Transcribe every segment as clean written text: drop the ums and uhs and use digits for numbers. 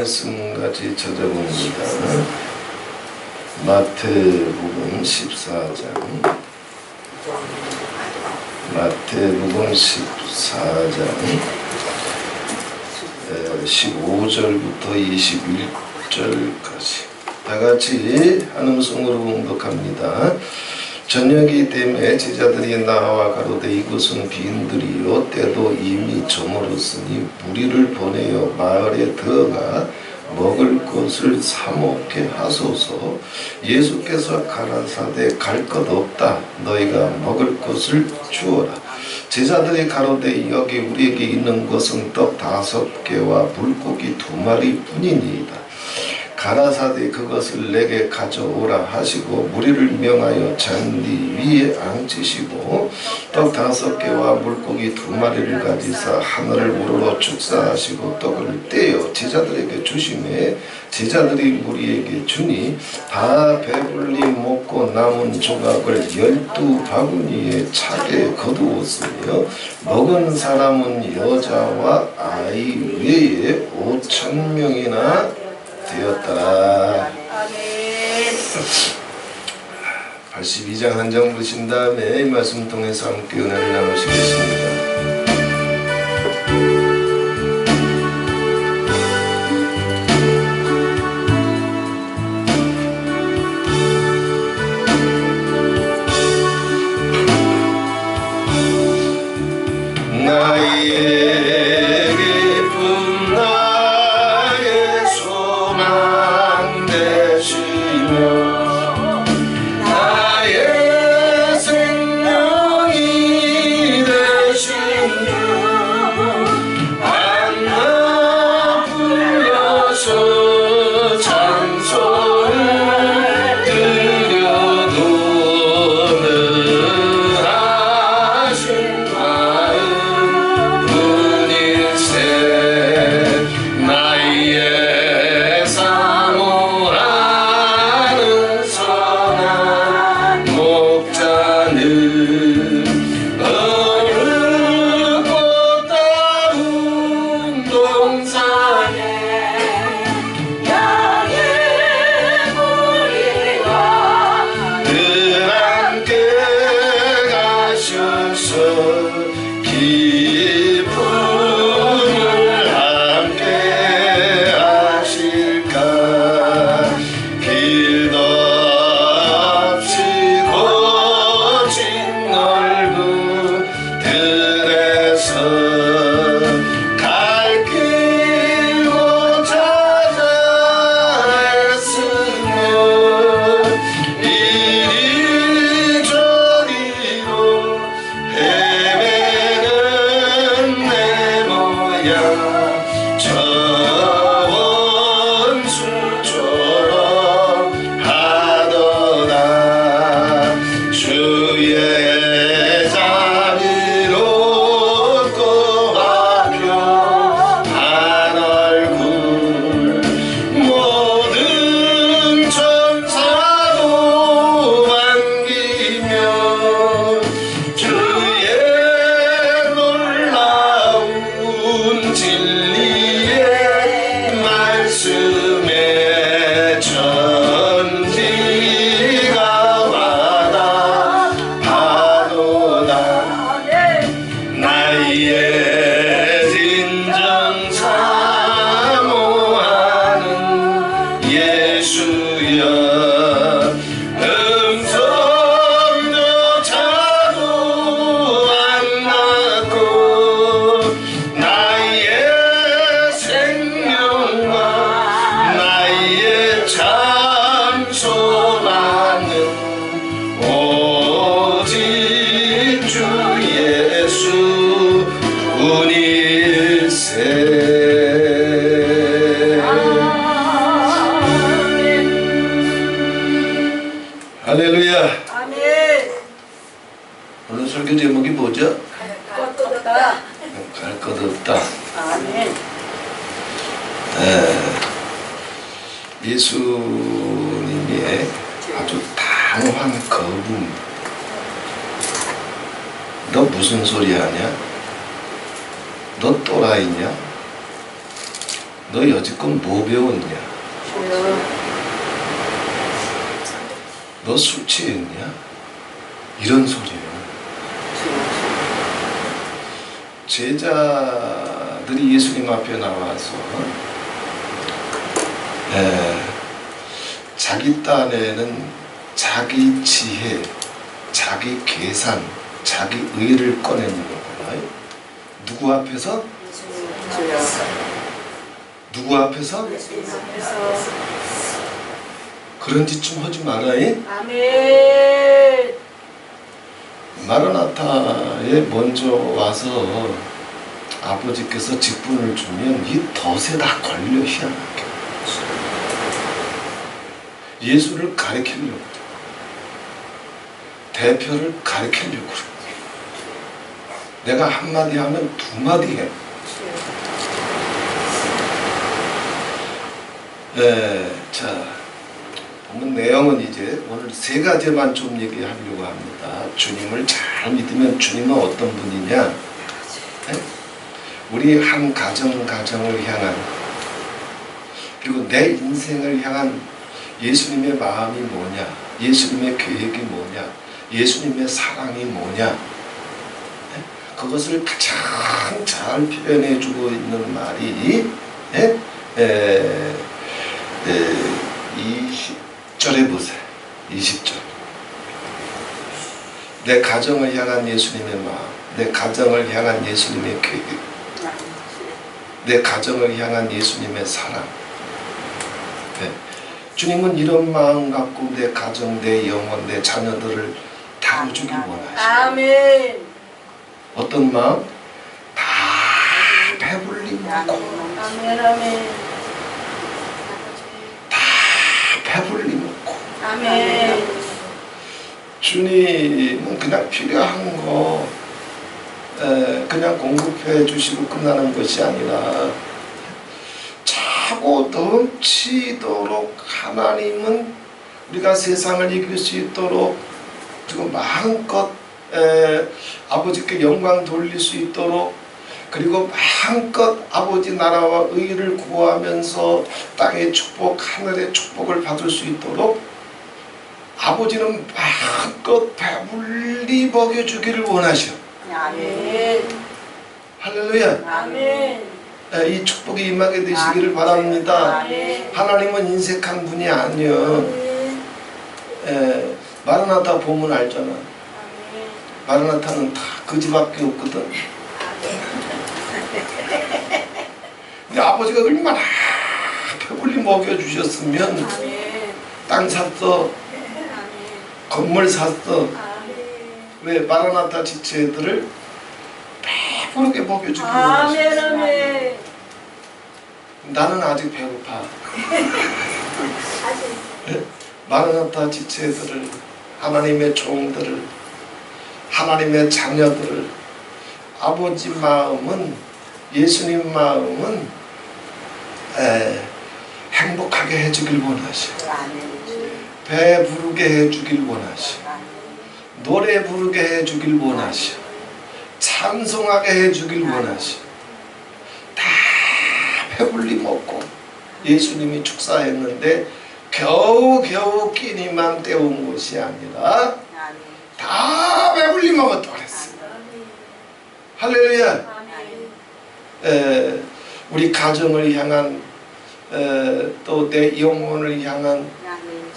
말씀 같이 찾아봅니다. 마태복음 14장, 마태복음 14장 15절부터 21절까지 다같이 한음성으로 봉독합니다. 저녁이 되매 제자들이 나와 가로되 이곳은 빈들이요 때도 이미 저물었으니 무리를 보내어 마을에 들어가 먹을 것을 사먹게 하소서. 예수께서 가라사대 갈 것 없다. 너희가 먹을 것을 주어라. 제자들이 가로되 여기 우리에게 있는 것은 떡 5개와 물고기 2마리 뿐이니이다. 가라사대 그것을 내게 가져오라 하시고 무리를 명하여 잔디 위에 앉히시고 떡 5개와 물고기 2마리를 가지사 하늘을 우러러 축사하시고 떡을 떼어 제자들에게 주시매 제자들이 무리에게 주니 다 배불리 먹고 남은 조각을 12바구니에 차게 거두었으며 먹은 사람은 여자와 아이 외에 5,000명이나 되었더라. 아멘. 82장 한 장 보신 다음에 이 말씀 통해서 함께 은혜를 나누시겠습니다. 할렐루야. 아멘. 오늘 설교 제목이 뭐죠? 갈 것 없다. 갈 것 없다. 아멘. 예수님의 아주 단호한 거부. 너 무슨 소리 하냐? 너 또라이냐? 너 여지껏 뭐 배웠냐? 주여. 너 술 취했냐? 이런 소리예요. 제자들이 예수님 앞에 나와서 자기 딴에는 자기 지혜, 자기 계산, 자기 의를 꺼내는 거구나. 누구 앞에서? 주여. 누구 앞에서? 예수님 앞에서. 그런 짓 좀 하지 말아요. 아멘. 마라나타에 먼저 와서 아버지께서 직분을 주면 이 덫에 다 걸려 희한하게 예수를 가리키려고 대표를 가리키려고 내가 한마디 하면 두 마디 해. 자, 보면 내용은 이제 오늘 세 가지만 좀 얘기하려고 합니다. 주님을 잘 믿으면 주님은 어떤 분이냐? 우리 한 가정을 향한 그리고 내 인생을 향한 예수님의 마음이 뭐냐? 예수님의 계획이 뭐냐? 예수님의 사랑이 뭐냐? 그것을 가장 잘 표현해주고 있는 말이 20절에 보세요. 20절. 내 가정을 향한 예수님의 마음, 내 가정을 향한 예수님의 계획, 내 가정을 향한 예수님의 사랑. 주님은 이런 마음 갖고 내 가정, 내 영혼, 내 자녀들을 다뤄주길 원하시고. 아멘. 어떤 마음? 다 배불리 먹고 아멘. 아멘. 다 배불리 먹고. 아멘. 주님은 그냥 필요한 거 그냥 공급해 주시고 끝나는 것이 아니라 차고 넘치도록 하나님은 우리가 세상을 이길 수 있도록 그리고 마음껏 아버지께 영광 돌릴 수 있도록 그리고 마음껏 아버지 나라와 의를 구하면서 땅의 축복, 하늘의 축복을 받을 수 있도록 아버지는 마음껏 배불리 먹여주기를 원하셔. 아멘. 할렐루야. 아멘. 이 축복이 임하게 되시기를 바랍니다. 아멘. 하나님은 인색한 분이 아니여. 마라나타 보면 알잖아. 아멘. 마라나타는 다 거지밖에 없거든. 근데 아버지가 얼마나 배불리 먹여주셨으면 땅 샀어, 건물 샀어. 왜 마라나타 지체들을 배부르게 먹여주기로 하셨어. 아멘. 나는 아직 배고파. 마라나타 지체들을, 하나님의 종들을, 하나님의 자녀들을, 아버지 마음은, 예수님 마음은 행복하게 해주길 원하셔. 배부르게 해주길 원하셔. 노래 부르게 해주길 원하셔. 찬송하게 해주길 원하셔. 다 배불리 먹고 예수님이 축사했는데 겨우 끼니만 때운 것이 아니라 다 배불리 먹었다 그랬어. 할렐루야. 우리 가정을 향한 또 내 영혼을 향한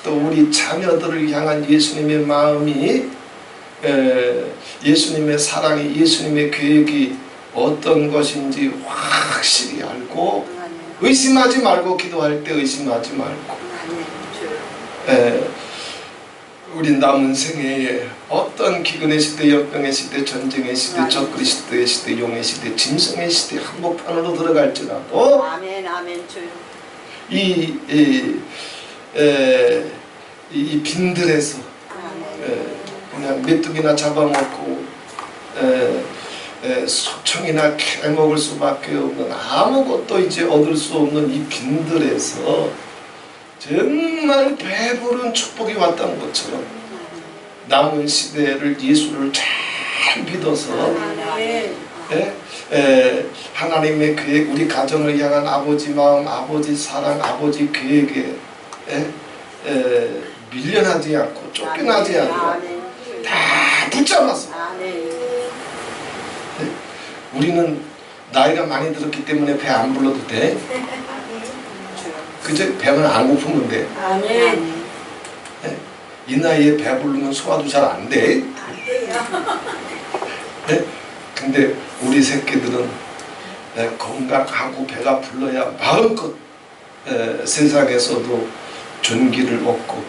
또 우리 자녀들을 향한 예수님의 마음이 예수님의 사랑이 예수님의 계획이 어떤 것인지 확실히 알고 의심하지 말고 기도할 때 의심하지 말고 우리 남은 생애에 어떤 기근의 시대, 역병의 시대, 전쟁의 시대, 적그리 시대의 시대, 용의 시대, 짐승의 시대 한복판으로 들어갈지라도 아멘. 아멘. 주여. 이 빈들에서 그냥 메뚜기나 잡아먹고 소청이나 캐 먹을 수밖에 없는 아무것도 이제 얻을 수 없는 이 빈들에서 정말 배부른 축복이 왔다는 것처럼 남은 시대를 예수를 잘 믿어서 하나님의 계획, 우리 가정을 향한 아버지 마음, 아버지 사랑, 아버지 계획에 밀려나지 않고 쫓겨나지 않고 다 붙잡았어. 우리는 나이가 많이 들었기 때문에 배 안 불러도 돼. 그저 배만 안 고프면 돼. 이 나이에 배 부르면 소화도 잘 안 돼. 근데 우리 새끼들은 건강하고 배가 불러야 마음껏 세상에서도 존귀를 얻고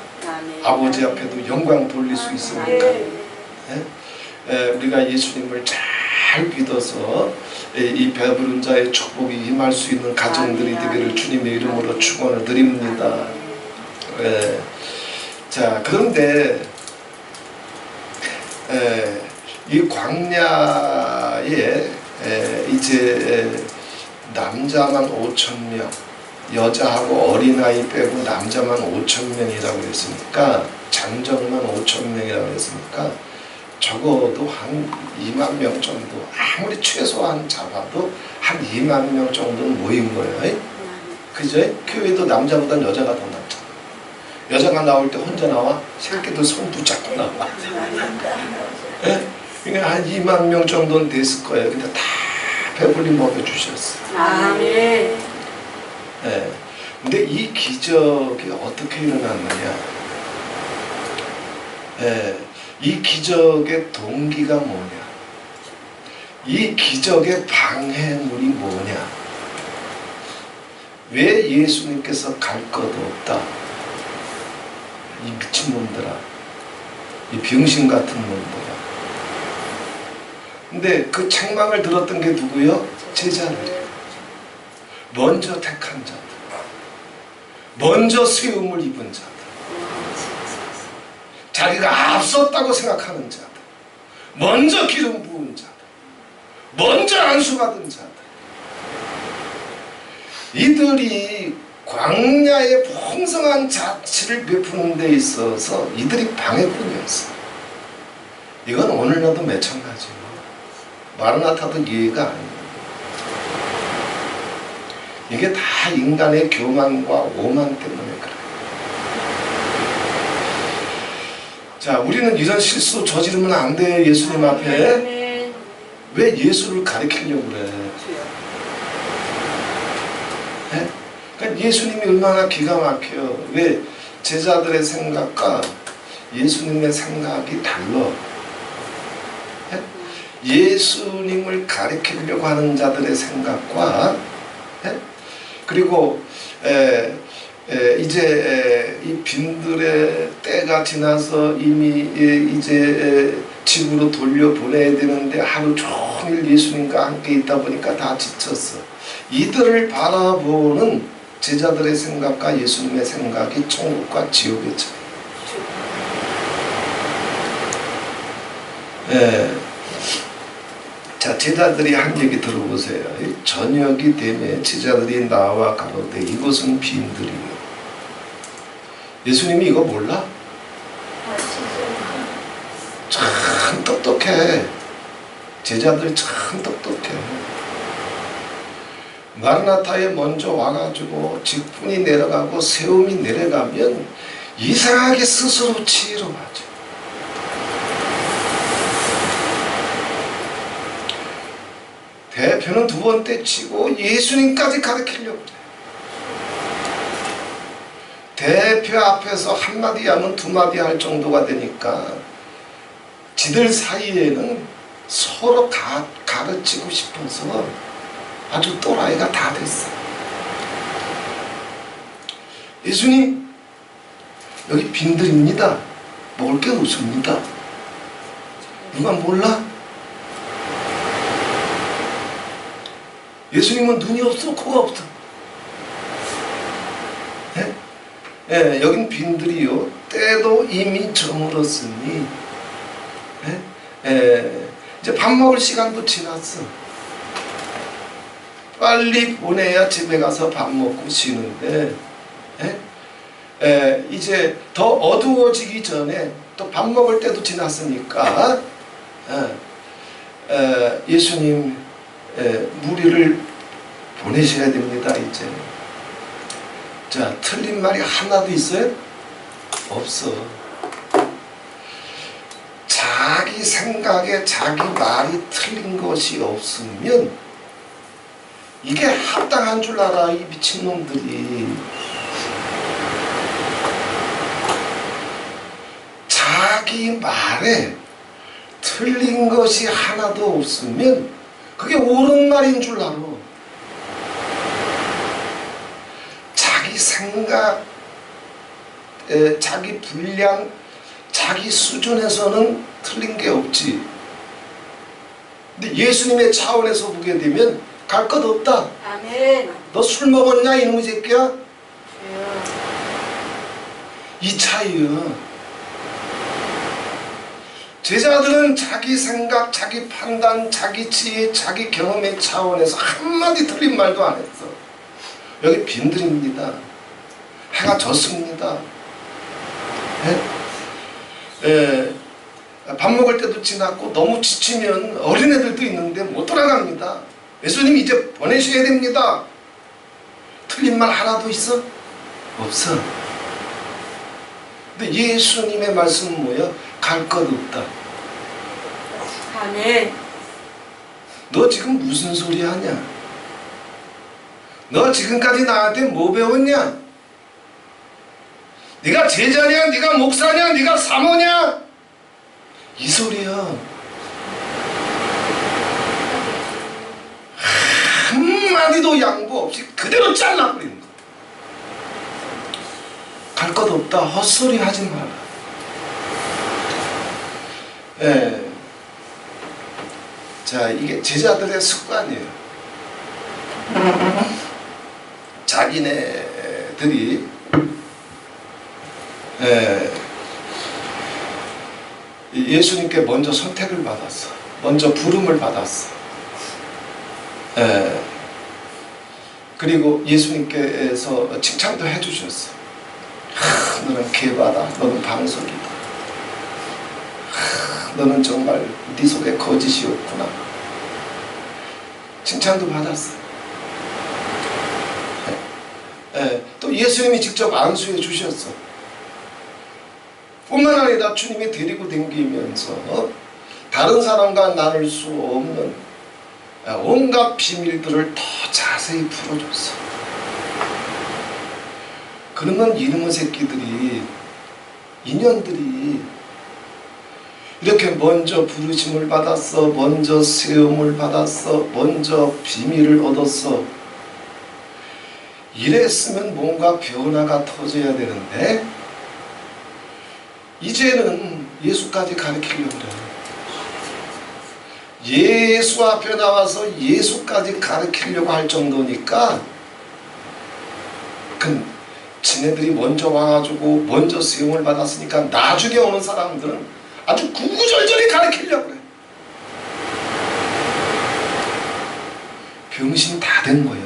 아버지 앞에도 영광 돌릴 수 있으니까 우리가 예수님을 잘 믿어서 이 배부른 자의 축복이 임할 수 있는 가정들이 되기를 주님의 이름으로 축원을 드립니다. 자, 그런데 이 광야에 이제 남자만 5,000명, 여자하고 어린아이 빼고 남자만 5,000명이라고 했으니까, 장정만 5,000명이라고 했으니까 적어도 한 2만 명 정도, 아무리 최소한 잡아도 한 2만 명 정도는 모인 거예요. 그죠? 교회도 남자보다 여자가 더 많잖아. 여자가 나올 때 혼자 나와? 새끼들 손 붙잡고 나와. 그러니까 한 2만 명 정도는 됐을 거예요. 근데 다 배불리 먹여주셨어. 아멘. 근데 이 기적이 어떻게 일어났느냐? 이 기적의 동기가 뭐냐? 이 기적의 방해물이 뭐냐? 왜 예수님께서 갈 것 없다? 이 미친놈들아, 이 병신 같은 놈들아. 근데 그 책망을 들었던 게 누구요? 제자들이에요. 먼저 택한 자들, 먼저 세움을 입은 자들, 자기가 앞섰다고 생각하는 자들, 먼저 기름 부은 자들, 먼저 안수받은 자들, 이들이 광야의 풍성한 자치를 베푸는 데 있어서 이들이 방해꾼이었어. 이건 오늘날도 마찬가지예요. 마르나타도 예의가 아니에요. 이게 다 인간의 교만과 오만 때문에 그래요. 자, 우리는 이런 실수 저지르면 안 돼. 예수님 앞에. 왜 예수를 가리키려고 그래? 그러니까 예수님이 얼마나 기가 막혀요. 왜? 제자들의 생각과 예수님의 생각이 달라. 예수님을 가리키려고 하는 자들의 생각과 그리고 이제 이 빈들의 때가 지나서 이미 이제 집으로 돌려보내야 되는데 하루 종일 예수님과 함께 있다 보니까 다 지쳤어. 이들을 바라보는 제자들의 생각과 예수님의 생각이 천국과 지옥의 차이. 자, 제자들이 한 얘기 들어보세요. 저녁이 되면 제자들이 나와 가로되 이곳은 빈들이요. 예수님이 이거 몰라? 참 똑똑해. 제자들 참 똑똑해. 마르나타에 먼저 와가지고 직분이 내려가고 세움이 내려가면 이상하게 스스로 치러 가죠. 대표는 두 번 떼치고 예수님까지 가르치려고 그래. 대표 앞에서 한마디 하면 두마디 할 정도가 되니까 지들 사이에는 서로 가르치고 싶어서 아주 또라이가 다 됐어. 예수님, 여기 빈들입니다. 먹을 게 없습니다. 누가 몰라? 예수님은 눈이 없어, 코가 없어. 여긴 빈들이요. 때도 이미 저물었으니 이제 밥 먹을 시간도 지났어. 빨리 보내야 집에 가서 밥 먹고 쉬는데 이제 더 어두워지기 전에 또 밥 먹을 때도 지났으니까 예수님 무리를 보내셔야 됩니다. 이제 자, 틀린 말이 하나도 있어요? 없어. 자기 생각에 자기 말이 틀린 것이 없으면 이게 합당한 줄 알아, 이 미친놈들이. 자기 말에 틀린 것이 하나도 없으면 그게 옳은 말인 줄 알아. 자기 생각, 자기 분량, 자기 수준에서는 틀린 게 없지. 근데 예수님의 차원에서 보게 되면 갈 것 없다. 아멘. 너 술 먹었냐 이놈의 새끼야? 주여. 이 차이야. 제자들은 자기 생각, 자기 판단, 자기 지혜, 자기 경험의 차원에서 한마디 틀린 말도 안 했어. 여기 빈들입니다. 해가 졌습니다. 밥 먹을 때도 지났고 너무 지치면 어린애들도 있는데 못 돌아갑니다. 예수님 이제 보내셔야 됩니다. 틀린 말 하나도 있어? 없어. 근데 예수님의 말씀은 뭐야? 갈 것 없다. 아멘. 너 지금 무슨 소리 하냐? 너 지금까지 나한테 뭐 배웠냐? 네가 제자냐? 네가 목사냐? 네가 사모냐? 이 소리야. 한마디도 양보 없이 그대로 잘라버리는 거야. 갈 것 없다. 헛소리 하지 마라. 자, 이게 제자들의 습관이에요. 자기네들이 예수님께 먼저 선택을 받았어. 먼저 부름을 받았어. 그리고 예수님께서 칭찬도 해주셨어. 너는 개바다. 너는 방석이다. 너는 정말 네 속에 거짓이 없구나. 칭찬도 받았어. 또 예수님이 직접 안수해 주셨어. 뿐만 아니라 주님이 데리고 다니면서 다른 사람과 나눌 수 없는 온갖 비밀들을 더 자세히 풀어줬어. 그러면 이놈의 새끼들이, 인연들이 이렇게 먼저 부르심을 받았어, 먼저 세움을 받았어, 먼저 비밀을 얻었어. 이랬으면 뭔가 변화가 터져야 되는데 이제는 예수까지 가르치려고 그래. 예수 앞에 나와서 예수까지 가르치려고 할 정도니까 지네들이 먼저 와가지고 먼저 세움을 받았으니까 나중에 오는 사람들은 아주 구구절절히 가르치려고 그래. 병신 다 된 거야.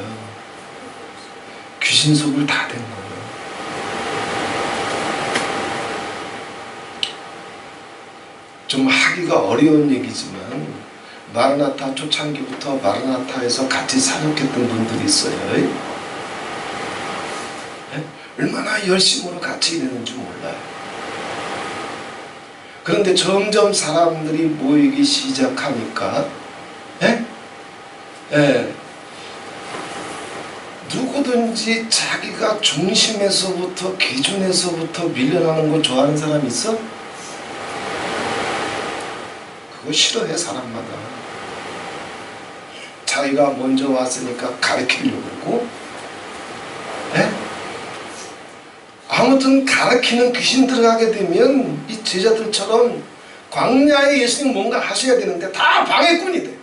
귀신 속을 다 된 거야. 좀 하기가 어려운 얘기지만 마르나타 초창기부터 마르나타에서 같이 사역했던 분들이 있어요. 얼마나 열심으로 같이 일했는지 몰라요. 그런데 점점 사람들이 모이기 시작하니까 누구든지 자기가 중심에서부터 기준에서부터 밀려나는 거 좋아하는 사람 있어? 그거 싫어해, 사람마다. 자기가 먼저 왔으니까 가르치려고 그러고, 아무튼 가르치는 귀신 들어가게 되면 이 제자들처럼 광야에 예수님 뭔가 하셔야 되는데 다 방해꾼이 돼.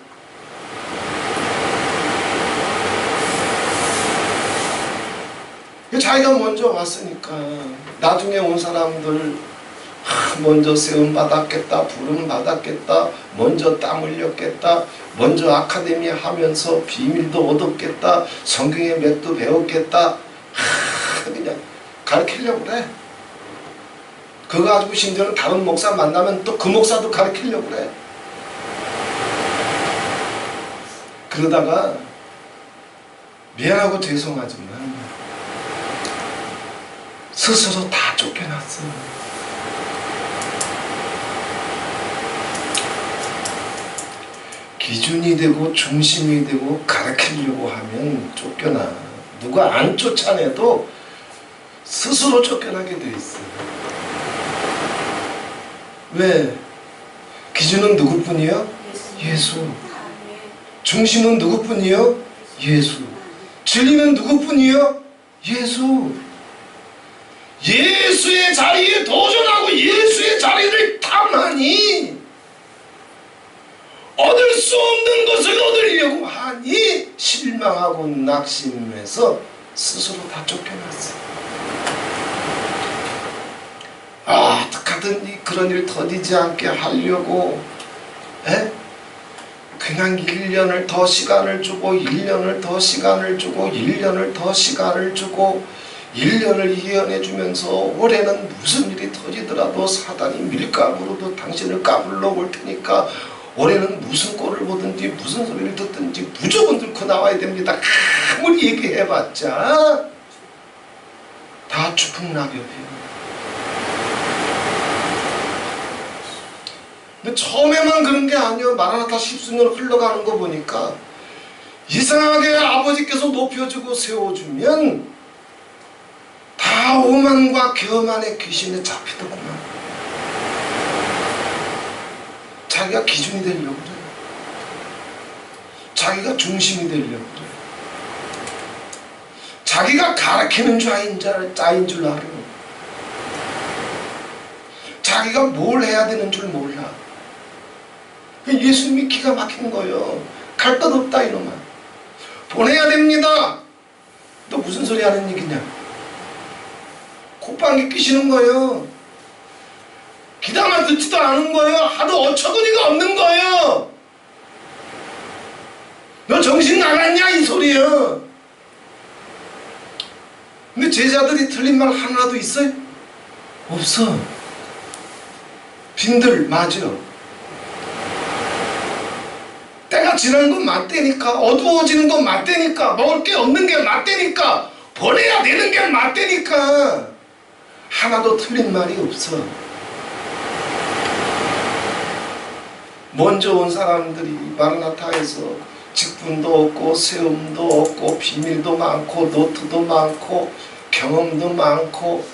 자기가 먼저 왔으니까 나중에 온 사람들 먼저 세움 받았겠다, 부름 받았겠다, 먼저 땀 흘렸겠다, 먼저 아카데미 하면서 비밀도 얻었겠다, 성경의 맥도 배웠겠다. 그냥 가르치려고 그래. 그거 가지고 심지어는 다른 목사 만나면 또 그 목사도 가르치려고 그래. 그러다가 미안하고 죄송하지만 스스로 다 쫓겨났어. 기준이 되고 중심이 되고 가르치려고 하면 쫓겨나. 누가 안 쫓아내도 스스로 쫓겨나게 돼 있어. 왜? 기준은 누구뿐이요? 예수. 중심은 누구뿐이요? 예수. 진리는 누구뿐이요? 예수. 예수의 자리에 도전하고 예수의 자리를 탐하니 얻을 수 없는 것을 얻으려고 하니 실망하고 낙심해서 스스로 다 쫓겨났어. 어떻게든 그런 일 더디지 않게 하려고 그냥 1년을 더 시간을 주고 1년을 더 시간을 주고 1년을 더 시간을 주고 1년을 이해해 주면서 올해는 무슨 일이 터지더라도 사단이 밀감으로도 당신을 까불러 올 테니까 올해는 무슨 꼴을 보든지 무슨 소리를 듣든지 무조건 들고 나와야 됩니다. 아무리 얘기해봤자 다 추풍낙엽이에요. 근데 처음에만 그런 게 아니에요. 마라나타 10수년 흘러가는 거 보니까 이상하게 아버지께서 높여주고 세워주면 다 오만과 교만의 귀신에 잡히더구만. 자기가 기준이 되려고 그래. 자기가 중심이 되려고 그래. 자기가 가르치는 자인 줄 알아. 자기가 뭘 해야 되는 줄 몰라. 예수님이 기가 막힌 거예요. 갈 것 없다 이놈아. 보내야 됩니다. 너 무슨 소리 하는 얘기냐. 콧방귀 끼시는 거예요. 기다만 듣지도 않은 거예요. 하도 어처구니가 없는 거예요. 너 정신 나갔냐 이 소리예요. 근데 제자들이 틀린 말 하나도 있어요? 없어. 빈들 맞아. 때가 지나는 건 맞대니까, 어두워지는 건 맞대니까, 먹을 게 없는 게 맞대니까, 보내야 되는 게 맞대니까 하나도 틀린 말이 없어. 먼저 온 사람들이 마라나타에서 직분도 없고 세움도 없고 비밀도 많고 노트도 많고 경험도 많고,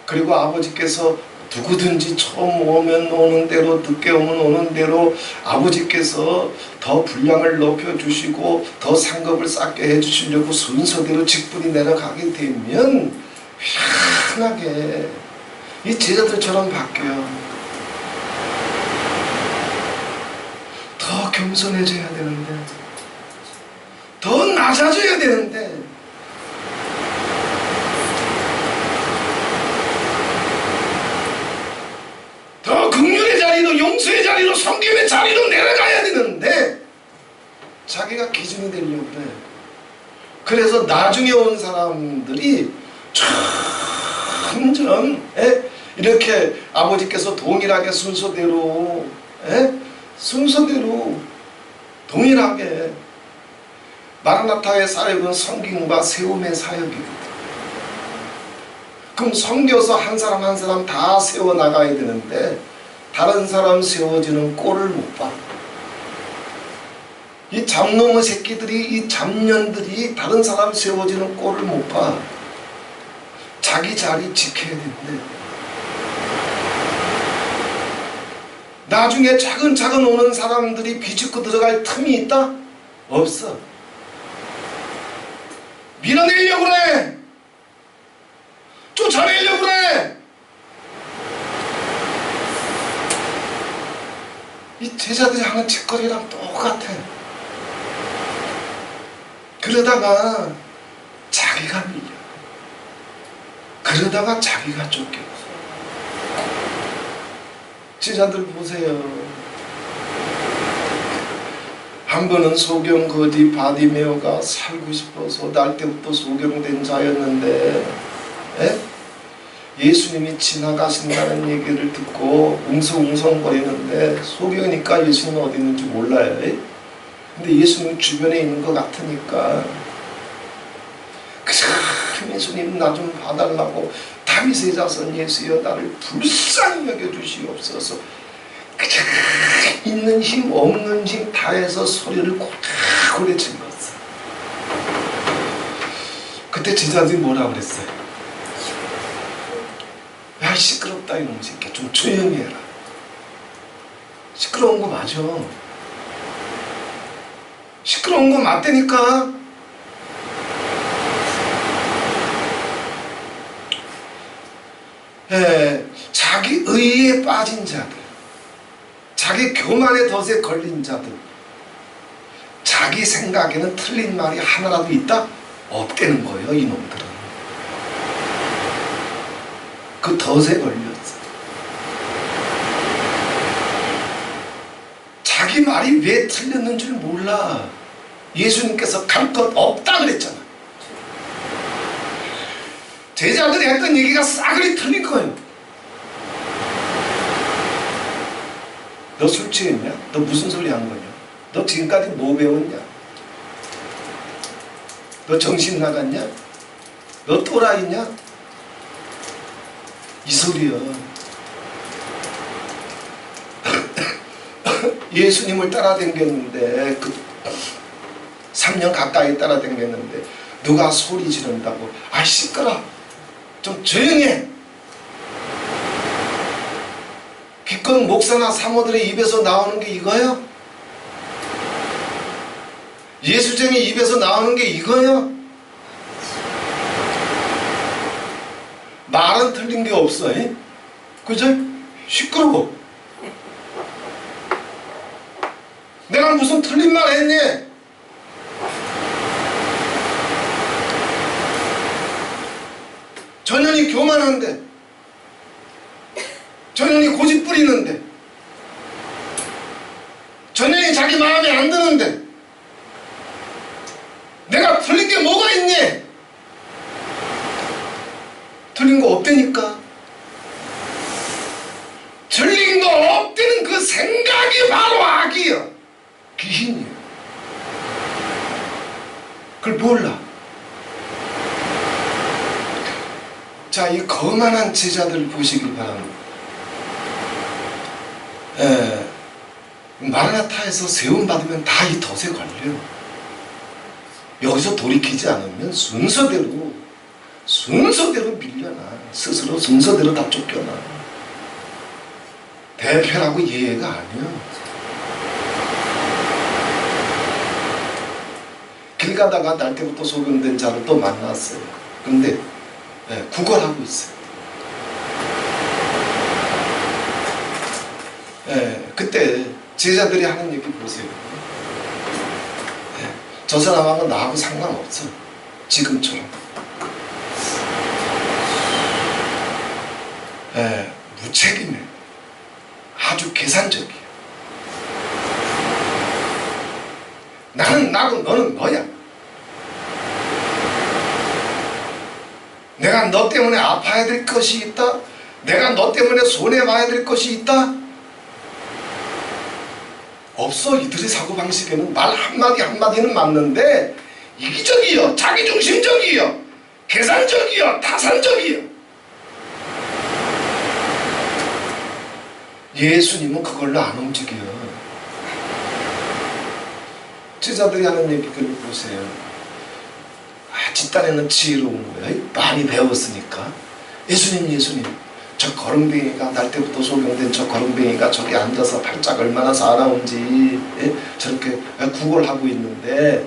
그리고 아버지께서 누구든지 처음 오면 오는 대로 늦게 오면 오는 대로 아버지께서 더 분량을 높여주시고 더 상급을 쌓게 해주시려고 순서대로 직분이 내려가게 되면 희한하게 이 제자들처럼 바뀌어요. 더 겸손해져야 되는데, 더 낮아져야 되는데, 더 긍휼의 자리로, 용서의 자리로, 섬김의 자리로 내려가야 되는데 자기가 기준이 되려고 그래. 그래서 나중에 온 사람들이 점점 이렇게 아버지께서 동일하게 순서대로 순서대로 동일하게, 마라나타의 사역은 섬김과 세움의 사역이거든. 그럼 섬겨서 한 사람 한 사람 다 세워나가야 되는데 다른 사람 세워지는 꼴을 못 봐. 이 잡놈의 새끼들이, 이 잡년들이 다른 사람 세워지는 꼴을 못 봐. 자기 자리 지켜야 되는데 나중에 차근차근 오는 사람들이 비집고 들어갈 틈이 있다? 없어. 밀어내려고 그래. 쫓아내려고 그래. 이 제자들이 하는 짓거리랑 똑같아. 그러다가 자기가 밀려. 그러다가 자기가 쫓겨. 제자들 보세요. 한 번은 소경 거지 바디메오가 살고 싶어서 날 때부터 소경된 자였는데 예수님이 지나가신다는 얘기를 듣고 웅성웅성거리는데, 소경이니까 예수님은 어디 있는지 몰라요. 근데 예수님 주변에 있는 것 같으니까 그저 예수님 나 좀 봐달라고 다윗의 자손 예수여 나를 불쌍히 여겨주시옵소서. 그저 있는 힘 없는 힘 다해서 소리를 고래고래 질렀어. 그때 제자들이 뭐라 그랬어요? 야 시끄럽다 이놈 새끼야 좀 조용히 해라. 시끄러운 거 맞아. 시끄러운 거 맞다니까. 자기 의에 빠진 자들, 자기 교만의 덫에 걸린 자들, 자기 생각에는 틀린 말이 하나라도 있다? 없다는 거예요. 이놈들은 그 덫에 걸렸어. 자기 말이 왜 틀렸는 줄 몰라. 예수님께서 갈 것 없다 그랬잖아. 제자들이 했던 얘기가 싸그리 틀린 거예요. 너 술 취했냐? 너 무슨 소리 한 거냐? 너 지금까지 뭐 배웠냐? 너 정신 나갔냐? 너 또라이냐? 이 소리야. 예수님을 따라다녔는데 3년 가까이 따라다녔는데 누가 소리 지른다고 아 시끄러 좀 조용히 해. 기껏 목사나 사모들의 입에서 나오는 게 이거예요? 예수쟁이 입에서 나오는 게 이거예요? 말은 틀린 게 없어. 그죠? 시끄러워. 내가 무슨 틀린 말 했니? 전현이 교만한데, 전현이 고집 부리는데, 전현이 자기 마음에 안 드는데 내가 틀린 게 뭐가 있니? 틀린 거 없다니까. 틀린 거 없다는 그 생각이 바로 악이야. 귀신이야. 그걸 몰라. 자, 이 거만한 제자들 보시길 바랍니다. 마라나타에서 세움받으면 다 이 덫에 걸려. 여기서 돌이키지 않으면 순서대로 밀려나. 스스로 순서대로 다 쫓겨나. 대표라고 예외가 아니야. 길 가다가 날 때부터 소경된 자를 또 만났어요. 그런데 구걸하고 있어요. 그때 제자들이 하는 얘기 보세요. 저 사람하고 나하고 상관없어. 지금처럼. 무책임해. 아주 계산적이야. 나는 나고 너는 너야. 내가 너 때문에 아파야 될 것이 있다? 내가 너 때문에 손해봐야 될 것이 있다? 없어. 이들의 사고방식에는 말 한마디 한마디는 맞는데 이기적이요, 자기중심적이요, 계산적이요, 타산적이요. 예수님은 그걸로 안 움직여. 제자들이 하는 얘기를 보세요. 뒷단에는 지혜로운 거야. 많이 배웠으니까. 예수님 저 거름뱅이가 날 때부터 소경된 저 거름뱅이가 저기 앉아서 발작 얼마나 사나운지 저렇게 구걸하고 있는데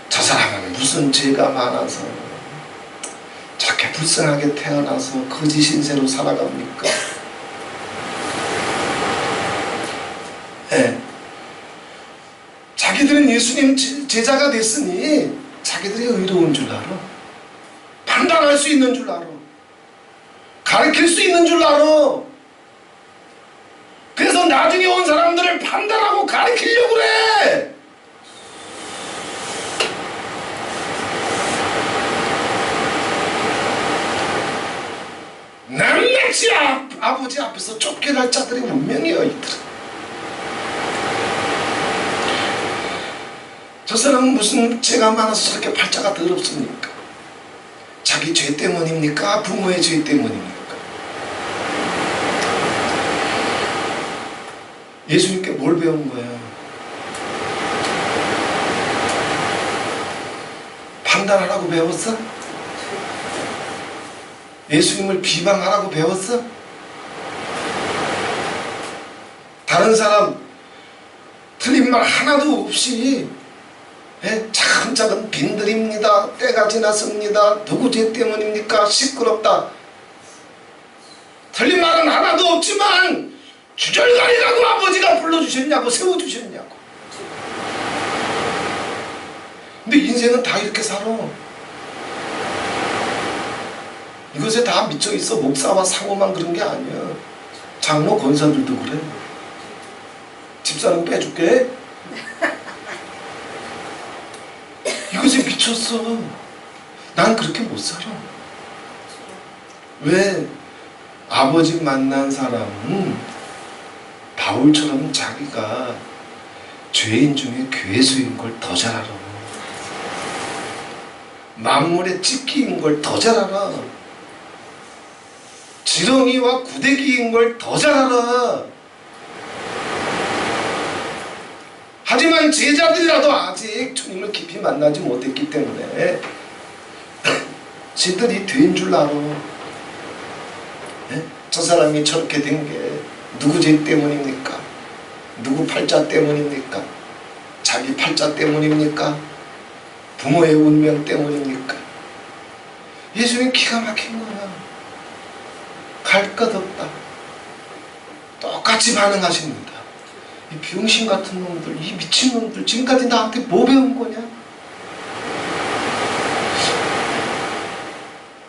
저 사람은 무슨 죄가 많아서 저렇게 불쌍하게 태어나서 거지 신세로 살아갑니까? 자기들은 예수님 제자가 됐으니 자기들이 의로운 줄 알아. 판단할 수 있는 줄 알아. 가르칠 수 있는 줄 알아. 그래서 나중에 온 사람들을 판단하고 가르치려고 그래. 낱낱이 아버지 앞에서 쫓겨날 자들의 운명이에요. 이들은 저 사람은 무슨 죄가 많아서 저렇게 팔자가 더럽습니까? 자기 죄 때문입니까? 부모의 죄 때문입니까? 예수님께 뭘 배운 거예요? 판단하라고 배웠어? 예수님을 비방하라고 배웠어? 다른 사람 틀린 말 하나도 없이 참 작은 빈들입니다. 때가 지났습니다. 누구 죄 때문입니까? 시끄럽다. 틀린 말은 하나도 없지만 주절간이라고 아버지가 불러주셨냐고 세워주셨냐고. 근데 인생은 다 이렇게 살아. 이것에 다 미쳐있어. 목사와 상호만 그런 게 아니야. 장로 권사들도 그래. 집사람 빼줄게. 이것에 미쳤어. 난 그렇게 못 살아. 왜? 아버지 만난 사람은 바울처럼 자기가 죄인 중에 괴수인 걸 더 잘 알아. 만물의 찢기인 걸 더 잘 알아. 지렁이와 구데기인 걸 더 잘 알아. 하지만 제자들이라도 아직 주님을 깊이 만나지 못했기 때문에 지들이 된 줄 알아. 저 사람이 저렇게 된 게 누구 죄 때문입니까? 누구 팔자 때문입니까? 자기 팔자 때문입니까? 부모의 운명 때문입니까? 예수님 기가 막힌 거야. 갈 것 없다. 똑같이 반응하십니다. 이 병신 같은 놈들, 이 미친 놈들, 지금까지 나한테 뭐 배운 거냐?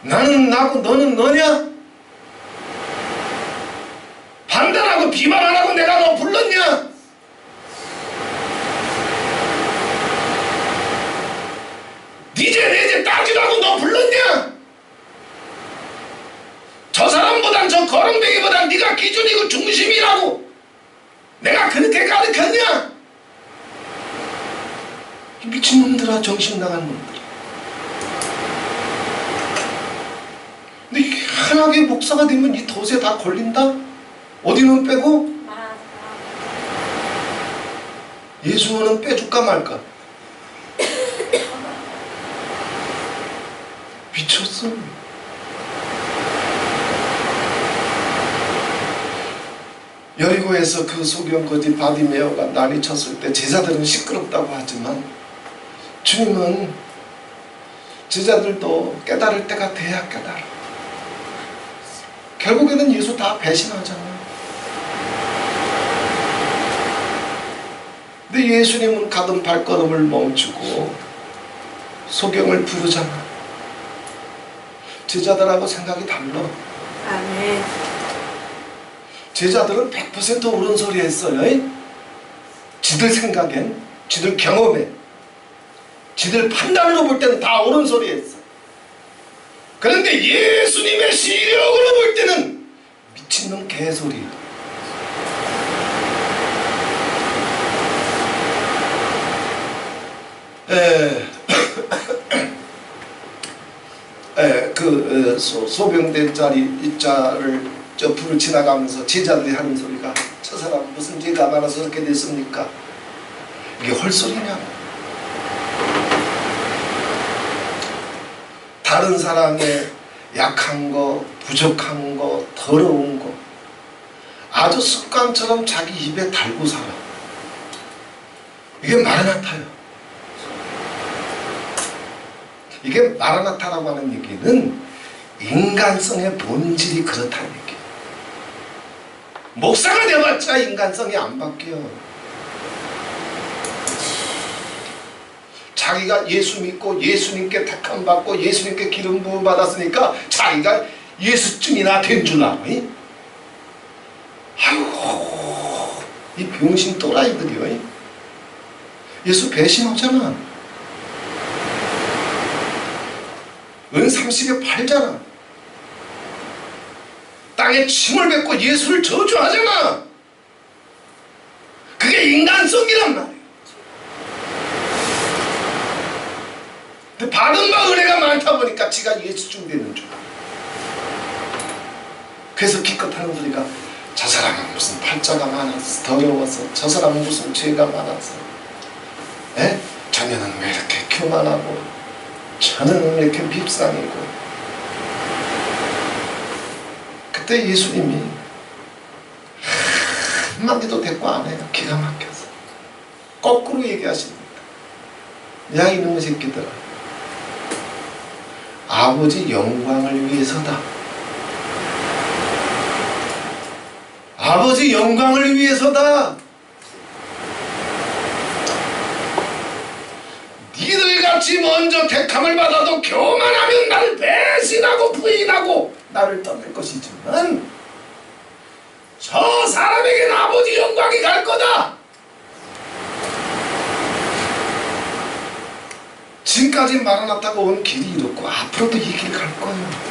나는 나고 너는 너냐? 판단하고 비방 안 하고 내가 너 불렀냐? 네 죄 내 죄 따지라고 너 불렀냐? 저 사람보단 저 거렁뱅이보단 네가 기준이고 중심이라고 내가 그렇게 가르쳤냐? 이 미친놈들아, 정신 나간 놈들. 근데 희한하게 목사가 되면 이 덫에 다 걸린다? 어디는 빼고? 예수는 빼줄까 말까? 미쳤어. 여리고에서 그 소경 거지 바디메어가 난리 쳤을 때 제자들은 시끄럽다고 하지만 주님은 제자들도 깨달을 때가 돼야 깨달아. 결국에는 예수 다 배신하잖아. 근데 예수님은 가던 발걸음을 멈추고 소경을 부르잖아. 제자들하고 생각이 달라. 아멘. 제자들은 100% 옳은 소리 했어요. 지들 생각엔, 지들 경험에, 지들 판단으로 볼 때는 다 옳은 소리 했어. 그런데 예수님의 시력으로 볼 때는 미친놈 개소리. 소병된 자를 저 불을 지나가면서 제자들이 하는 소리가, 저 사람 무슨 죄가 많아서 그렇게 됐습니까? 이게 헐소리냐? 다른 사람의 약한 거, 부족한 거, 더러운 거 아주 습관처럼 자기 입에 달고 살아. 이게 마라나타예요. 이게 마라나타라고 하는 얘기는 인간성의 본질이 그렇다는 얘기예요. 목사가 되어봤자 인간성이 안 바뀌어. 자기가 예수 믿고 예수님께 택함 받고 예수님께 기름 부음 받았으니까 자기가 예수쯤이나 된 줄 알아. 아이고, 이 병신 또라이들이요. 예수 배신하잖아. 은 30에 팔잖아. 땅에 침을 뱉고 예수를 저주하잖아. 그게 인간성이란 말이야. 받은 바 은혜가 많다 보니까 지가 예수쯤 되는 줄. 그래서 기껏하는 소리가 저 사람은 무슨 팔자가 많아서 더러워서, 저 사람은 무슨 죄가 많아서, 자녀는 왜 이렇게 교만하고, 저는 왜 이렇게 밉상이고. 그때 예수님이 한마디도 대꾸 안 해요. 기가 막혀서 거꾸로 얘기하십니다. 야 이놈의 새끼들아, 아버지 영광을 위해서다. 아버지 영광을 위해서다. 니들같이 먼저 택함을 받아도 교만하면 나를 배신하고 부인하고 나를 떠날 것이지만 저 사람에게는 아버지 영광이 갈 거다. 지금까지 마라나타가 온 길이 이렇고 앞으로도 이 길 갈 거예요.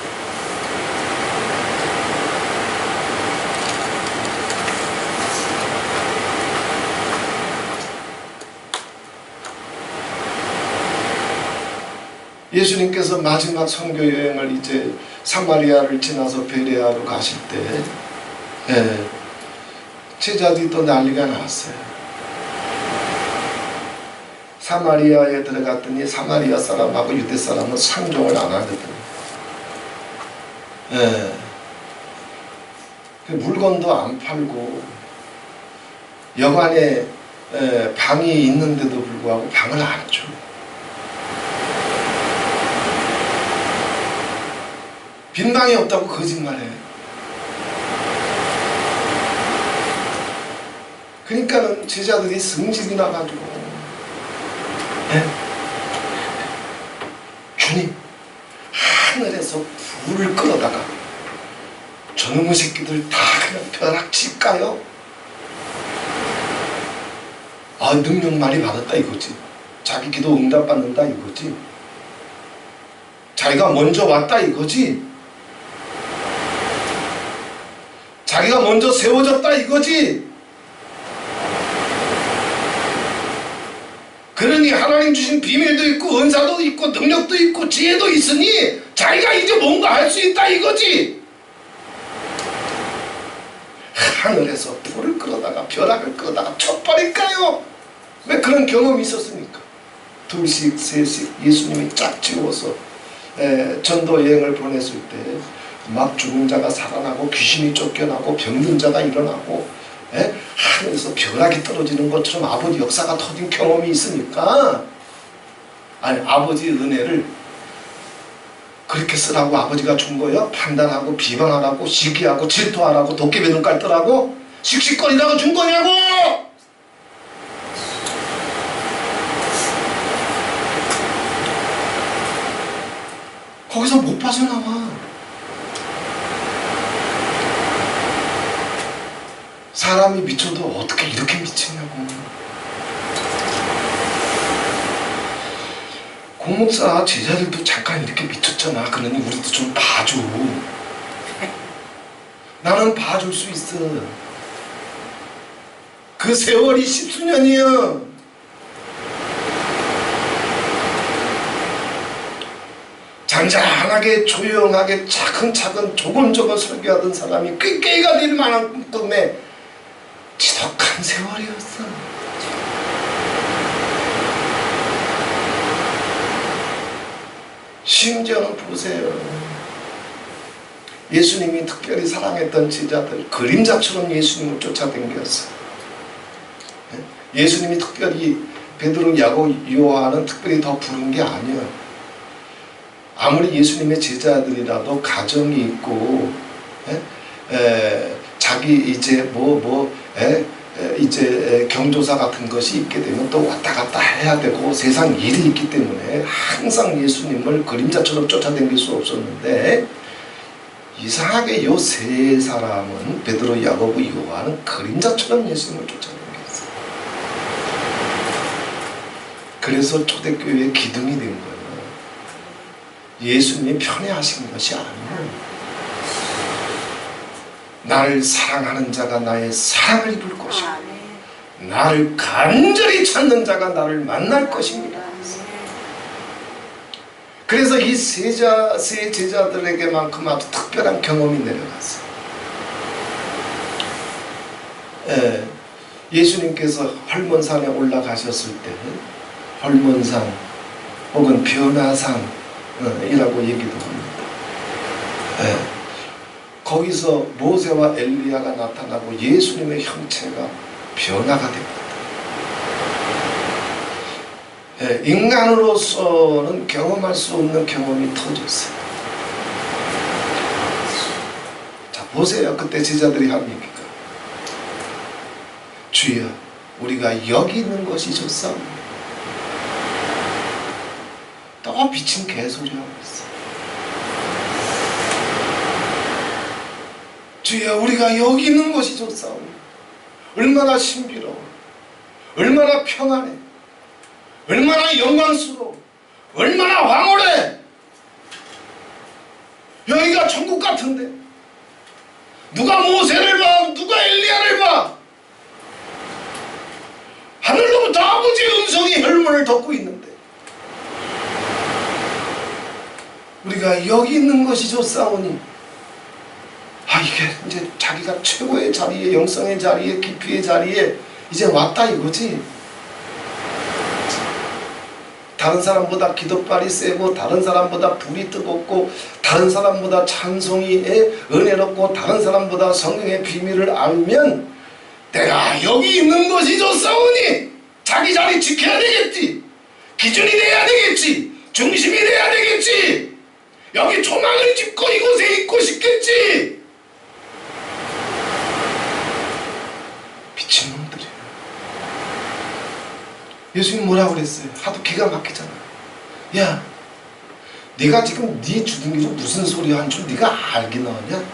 예수님께서 마지막 선교 여행을 이제 사마리아를 지나서 베레아로 가실 때 제자들이 또 난리가 났어요. 사마리아에 들어갔더니 사마리아 사람하고 유대 사람은 상종을 안 하거든. 물건도 안 팔고 여관에 방이 있는데도 불구하고 방을 안 줘. 빈 방이 없다고 거짓말해. 그러니까는 제자들이 성질이 나가지고 주님, 하늘에서 불을 끌어다가 저놈의 새끼들 다 그냥 벼락칠까요? 아, 능력 많이 받았다 이거지. 자기 기도 응답받는다 이거지. 자기가 먼저 왔다 이거지. 자기가 먼저 세워졌다 이거지. 그러니 하나님 주신 비밀도 있고 은사도 있고 능력도 있고 지혜도 있으니 자기가 이제 뭔가 할 수 있다 이거지. 하늘에서 불을 끌어다가 벼락을 끌어다가 쳐버릴까요? 왜? 그런 경험이 있었으니까. 둘씩 셋씩 예수님이 쫙 지워서 전도 여행을 보냈을 때 막 죽은 자가 살아나고 귀신이 쫓겨나고 병든 자가 일어나고 하늘에서 벼락이 떨어지는 것처럼 아버지 역사가 터진 경험이 있으니까, 아니 아버지 은혜를 그렇게 쓰라고 아버지가 준 거예요? 판단하고 비방하라고 시기하고 질투하라고 도깨비 눈 깔더라고 씩씩거리라고 준 거냐고! 거기서 못 빠져나와. 사람이 미쳐도 어떻게 이렇게 미치냐고. 공목사 제자들도 잠깐 이렇게 미쳤잖아. 그러니 우리도 좀 봐줘. 나는 봐줄 수 있어. 그 세월이 십수년이야. 잔잔하게 조용하게 차근차근 조곤조곤 설교하던 사람이 꾀꾀가 될 만큼의 지독한 세월이었어. 심지어는 보세요. 예수님이 특별히 사랑했던 제자들 그림자처럼 예수님을 쫓아다녔어. 예수님이 특별히 베드로, 야고보, 요한은 특별히 더 부른 게 아니야. 아무리 예수님의 제자들이라도 가정이 있고 자기 이제 이제 경조사 같은 것이 있게 되면 또 왔다 갔다 해야 되고 세상 일이 있기 때문에 항상 예수님을 그림자처럼 쫓아다닐 수 없었는데, 이상하게 요 세 사람은 베드로, 야고보, 요한은 그림자처럼 예수님을 쫓아다녔어. 그래서 초대교회의 기둥이 된 거예요. 예수님이 편애하신 것이 아니에요. 나를 사랑하는 자가 나의 사랑을 입을 것이고 나를 간절히 찾는 자가 나를 만날 것입니다. 그래서 이 세 제자들에게만큼 아주 특별한 경험이 내려갔어요. 예수님께서 헐몬산에 올라가셨을 때 헐몬산 혹은 변화산이라고 얘기도 합니다. 거기서 모세와 엘리야가 나타나고 예수님의 형체가 변화가 됩니다. 인간으로서는 경험할 수 없는 경험이 터졌어요. 자, 보세요. 그때 제자들이 한 얘기가, 주여, 우리가 여기 있는 것이 좋사오니. 또 미친 개소리하고 있어. 주여, 우리가 여기 있는 것이 좋사오니. 얼마나 신비로워, 얼마나 평안해, 얼마나 영광스러워, 얼마나 황홀해. 여기가 천국 같은데 누가 모세를 봐, 누가 엘리야를 봐. 하늘로부터 아버지의 음성이 혈문을 덮고 있는데 우리가 여기 있는 것이 좋사오니. 이게 이제 자기가 최고의 자리에, 영성의 자리에, 깊이의 자리에 이제 왔다 이거지. 다른 사람보다 기도빨이 세고, 다른 사람보다 불이 뜨겁고, 다른 사람보다 찬송이 은혜롭고, 다른 사람보다 성령의 비밀을 알면 내가 여기 있는 것이 좋사오니 자기 자리 지켜야 되겠지. 기준이 돼야 되겠지. 중심이 돼야 되겠지. 여기 조망을 짚고 이곳에 있고 싶겠지. 미친놈들이에요. 예수님 뭐라고 그랬어요? 하도 기가 막히잖아. 야, 네가 지금 네 주둥이로 무슨 소리 한 줄 네가 알긴 하냐?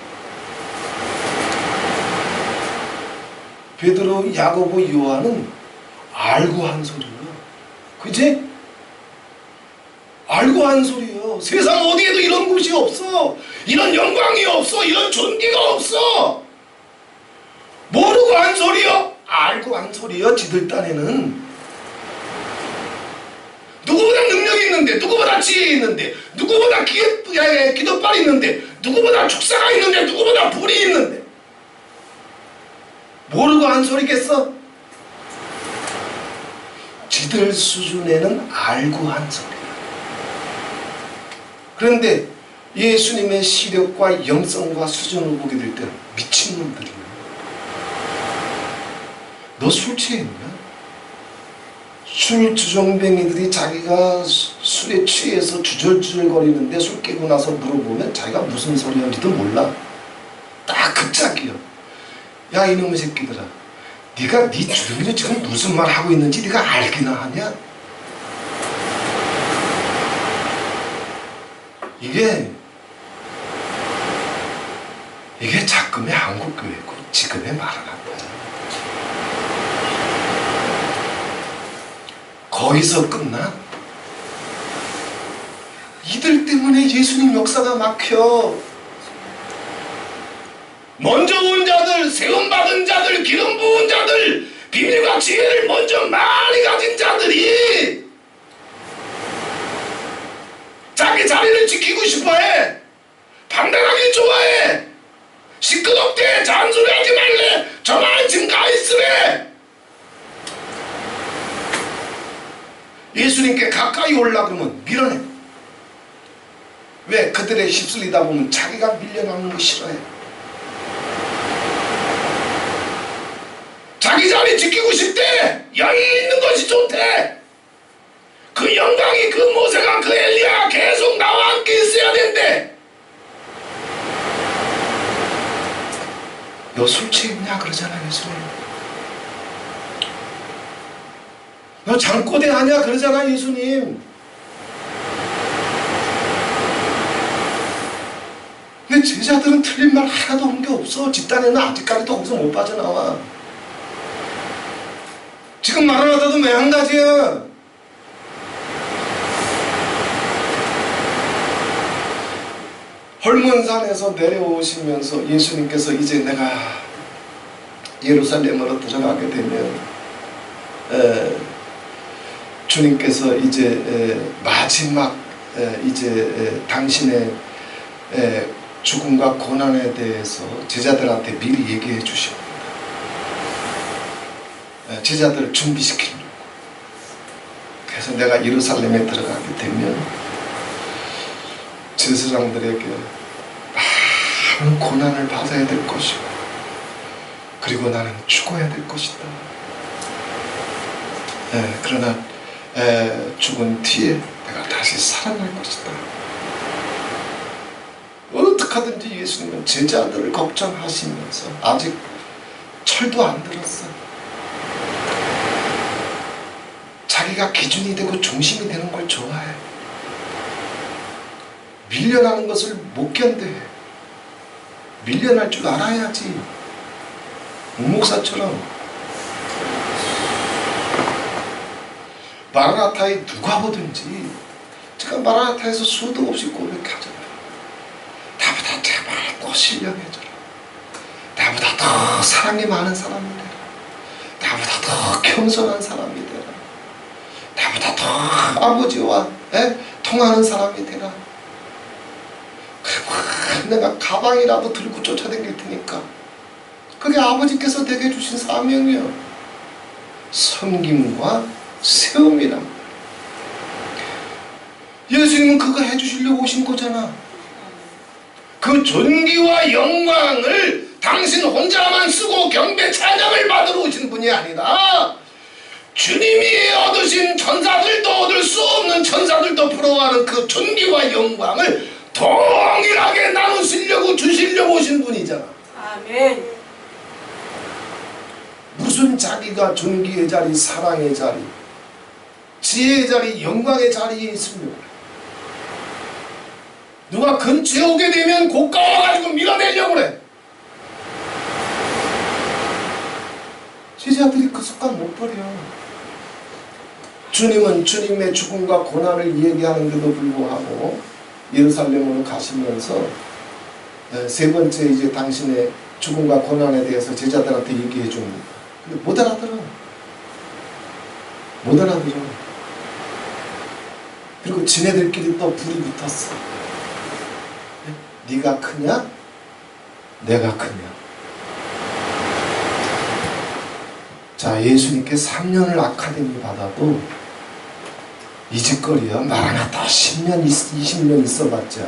베드로, 야고보, 요한은 알고 한 소리야. 그치? 알고 한 소리예요. 세상 어디에도 이런 곳이 없어. 이런 영광이 없어. 이런 존귀가 없어. 모르고 한 소리요? 알고 한 소리요. 지들 딴에는 누구보다 능력이 있는데, 누구보다 지혜 있는데, 누구보다 기도빨이 있는데, 누구보다 축사가 있는데, 누구보다 불이 있는데 모르고 한 소리겠어? 지들 수준에는 알고 한 소리야. 그런데 예수님의 시력과 영성과 수준을 보게 될 때는 미친놈들이야. 너 술 취했냐? 술 주정뱅이들이 자기가 술에 취해서 주절주절 거리는데 술 깨고 나서 물어보면 자기가 무슨 소리 하는지도 몰라. 딱 그 짝이야. 야, 이놈의 새끼들아, 네가 네 주둥이로 지금 무슨 말 하고 있는지 네가 알기나 하냐? 이게 작금의 한국교회고 지금의 마라나타야. 거기서 끝나? 이들 때문에 예수님 역사가 막혀. 먼저 온 자들, 세움받은 자들, 기름 부은 자들, 비밀과 지혜를 먼저 많이 가진 자들이 자기 자리를 지키고 싶어해. 판단하기 좋아해. 시끄럽대. 잔소리하지 말래. 저만 지금 가있으래. 예수님께 가까이 오려고 그러면 밀어내. 왜? 그들에 휩쓸리다 보면 자기가 밀려나는 거 싫어해. 자기 자리 지키고 싶대. 여기 있는 것이 좋대. 그 영광이, 그 모세가, 그 엘리야 계속 나와 함께 있어야 된대. 너 술 취했냐 그러잖아 예수님. 너 잠꼬대 하냐 그러잖아 예수님. 근데 제자들은 틀린 말 하나도 한 게 없어. 집단에는 아직까지도 거기서 못 빠져나와. 지금 마라나타도 매한가지야. 헐몬산에서 내려오시면서 예수님께서 이제 내가 예루살렘으로 들어가게 되면 주님께서 이제 마지막 이제 당신의 죽음과 고난에 대해서 제자들한테 미리 얘기해 주십니다. 제자들을 준비시키려고. 그래서 내가 예루살렘에 들어가게 되면 제사장들에게 많은 고난을 받아야 될 것이고, 그리고 나는 죽어야 될 것이다. 그러나 죽은 뒤에 내가 다시 살아날 것이다. 어떻게 하든지 예수님은 제자들을 걱정하시면서 아직 철도 안 들었어. 자기가 기준이 되고 중심이 되는 걸 좋아해. 밀려나는 것을 못 견뎌해. 밀려날 줄 알아야지. 목사처럼 마라나타에 누가 보든지 제가 마라나타에서 수도 없이 고백하잖아요. 나보다 제발 더 신령해져라. 나보다 더 사랑이 많은 사람이 되라. 나보다 더 겸손한 사람이 되라. 나보다 더 아버지와 통하는 사람이 되라. 내가 가방이라도 들고 쫓아다닐 테니까. 그게 아버지께서 내게 주신 사명이요. 섬김과 세움이란. 예수님은 그거 해주시려고 오신 거잖아. 그 존귀와 영광을 당신 혼자만 쓰고 경배 찬양을 받으러 오신 분이 아니라 주님이 얻으신 천사들도 얻을 수 없는 천사들도 부러워하는 그 존귀와 영광을 동일하게 나누시려고 주시려고 오신 분이잖아. 아멘. 무슨 자기가 존귀의 자리, 사랑의 자리, 지혜의 자리, 영광의 자리에 있으며 누가 근처에 오게 되면 고가워가지고 밀어내려고 그래. 제자들이 그 습관 못 버려. 주님은 주님의 죽음과 고난을 얘기하는데도 불구하고 예루살렘으로 가시면서 세 번째 이제 당신의 죽음과 고난에 대해서 제자들한테 얘기해 줍니다. 근데 못 알아들어. 못 알아들어. 그리고 지네들끼리 또 불이 붙었어. 네가 크냐? 내가 크냐? 자, 예수님께 3년을 아카데미 받아도 이 짓거리야 마라나타 10년 20년 있어봤자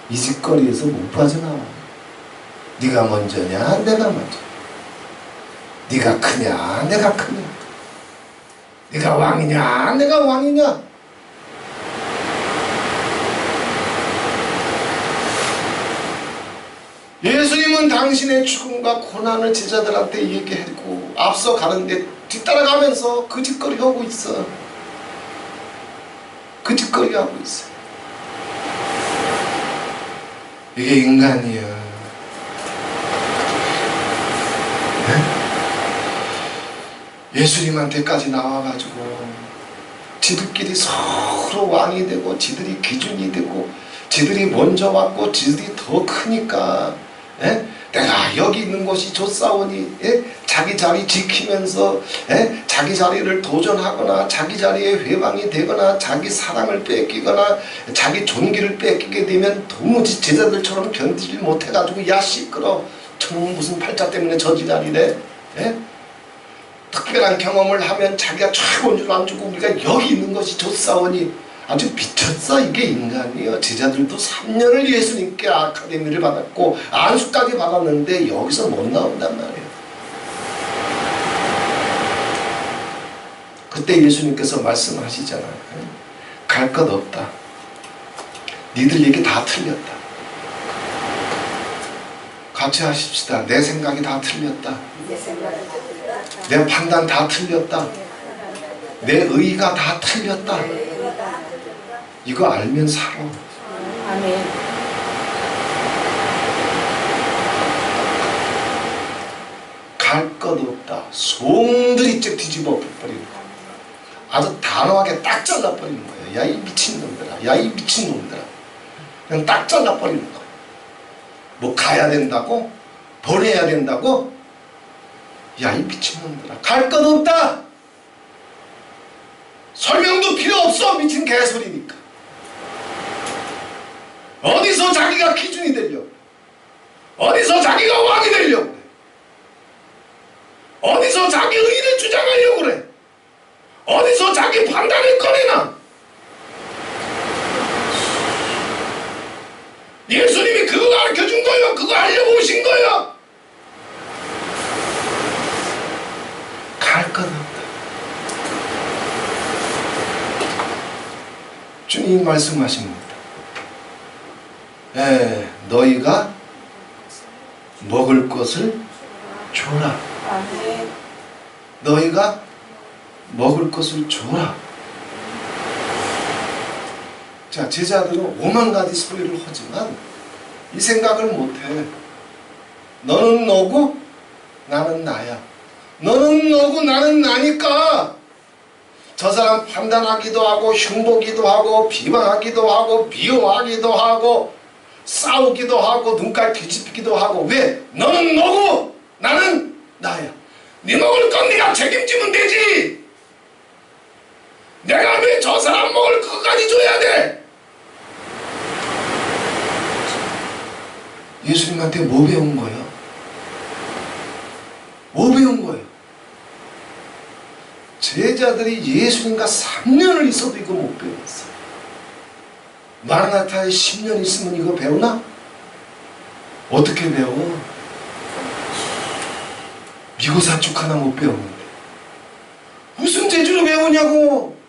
이 짓거리에서 못 빠져나와. 네가 먼저냐 내가 먼저. 네가 크냐 내가 크냐. 네가 왕이냐 내가 왕이냐. 예수님은 당신의 죽음과 고난을 제자들한테 얘기하고 앞서 가는데 뒤따라가면서 그 짓거리 하고 있어. 그 짓거리 하고 있어. 이게 인간이야. 예수님한테까지 나와가지고 지들끼리 서로 왕이 되고 지들이 기준이 되고 지들이 먼저 왔고 지들이 더 크니까 내가 여기 있는 것이 좋사오니 자기 자리 지키면서 자기 자리를 도전하거나 자기 자리에 회방이 되거나 자기 사랑을 뺏기거나 자기 존귀를 뺏기게 되면 도무지 제자들처럼 견디지 못해가지고 야 시끄러 저놈 무슨 팔자 때문에 저 지랄이래. 특별한 경험을 하면 자기가 최고인 줄 안 주고 우리가 여기 있는 것이 좋사오니 아주 미쳤어. 이게 인간이에요. 제자들도 3년을 예수님께 아카데미를 받았고 안수까지 받았는데 여기서 못 나온단 말이에요. 그때 예수님께서 말씀하시잖아요. 갈 것 없다. 니들 얘기 다 틀렸다. 같이 하십시다. 내 생각이 다 틀렸다. 내 판단 다 틀렸다. 내 의의가 다 틀렸다. 이거 알면 살아. 아멘. 갈 것 없다. 송두리째 뒤집어 버리는 거야. 아주 단호하게 딱 잘라버리는 거야. 야 이 미친놈들아. 야 이 미친놈들아. 그냥 딱 잘라버리는 거야. 뭐 가야 된다고? 보내야 된다고? 야 이 미친놈들아. 갈 것 없다. 설명도 필요 없어. 미친 개소리니까. 어디서 자기가 기준이 되려고 그래? 어디서 자기가 왕이 되려고 그래? 어디서 자기 의의를 주장하려고 그래? 어디서 자기 판단을 꺼내나? 예수님이 그거 가르쳐준 거예요. 그거 하려고 오신 거예요. 갈 것 없다. 주님 말씀하십니다. 너희가 먹을 것을 줘라. 아멘. 너희가 먹을 것을 줘라. 자, 제자들은 오만 가지 소리를 하지만 이 생각을 못해. 너는 너고 나는 나야. 너는 너고 나는 나니까 저 사람 판단하기도 하고 흉보기도 하고 비방하기도 하고 미워하기도 하고 싸우기도 하고 눈깔 뒤집히기도 하고. 왜? 너는 너고 나는 나야. 네 먹을 건 네가 책임지면 되지. 내가 왜 저 사람 먹을 것까지 줘야 돼? 예수님한테 뭐 배운 거예요? 뭐 배운 거예요? 제자들이 예수님과 3년을 있어도 이거 못 배웠어. 마라나타에 10년 있으면 이거 배우나? 어떻게 배워? 미고사축 하나 못 배웠는데 무슨 재주로 배우냐고.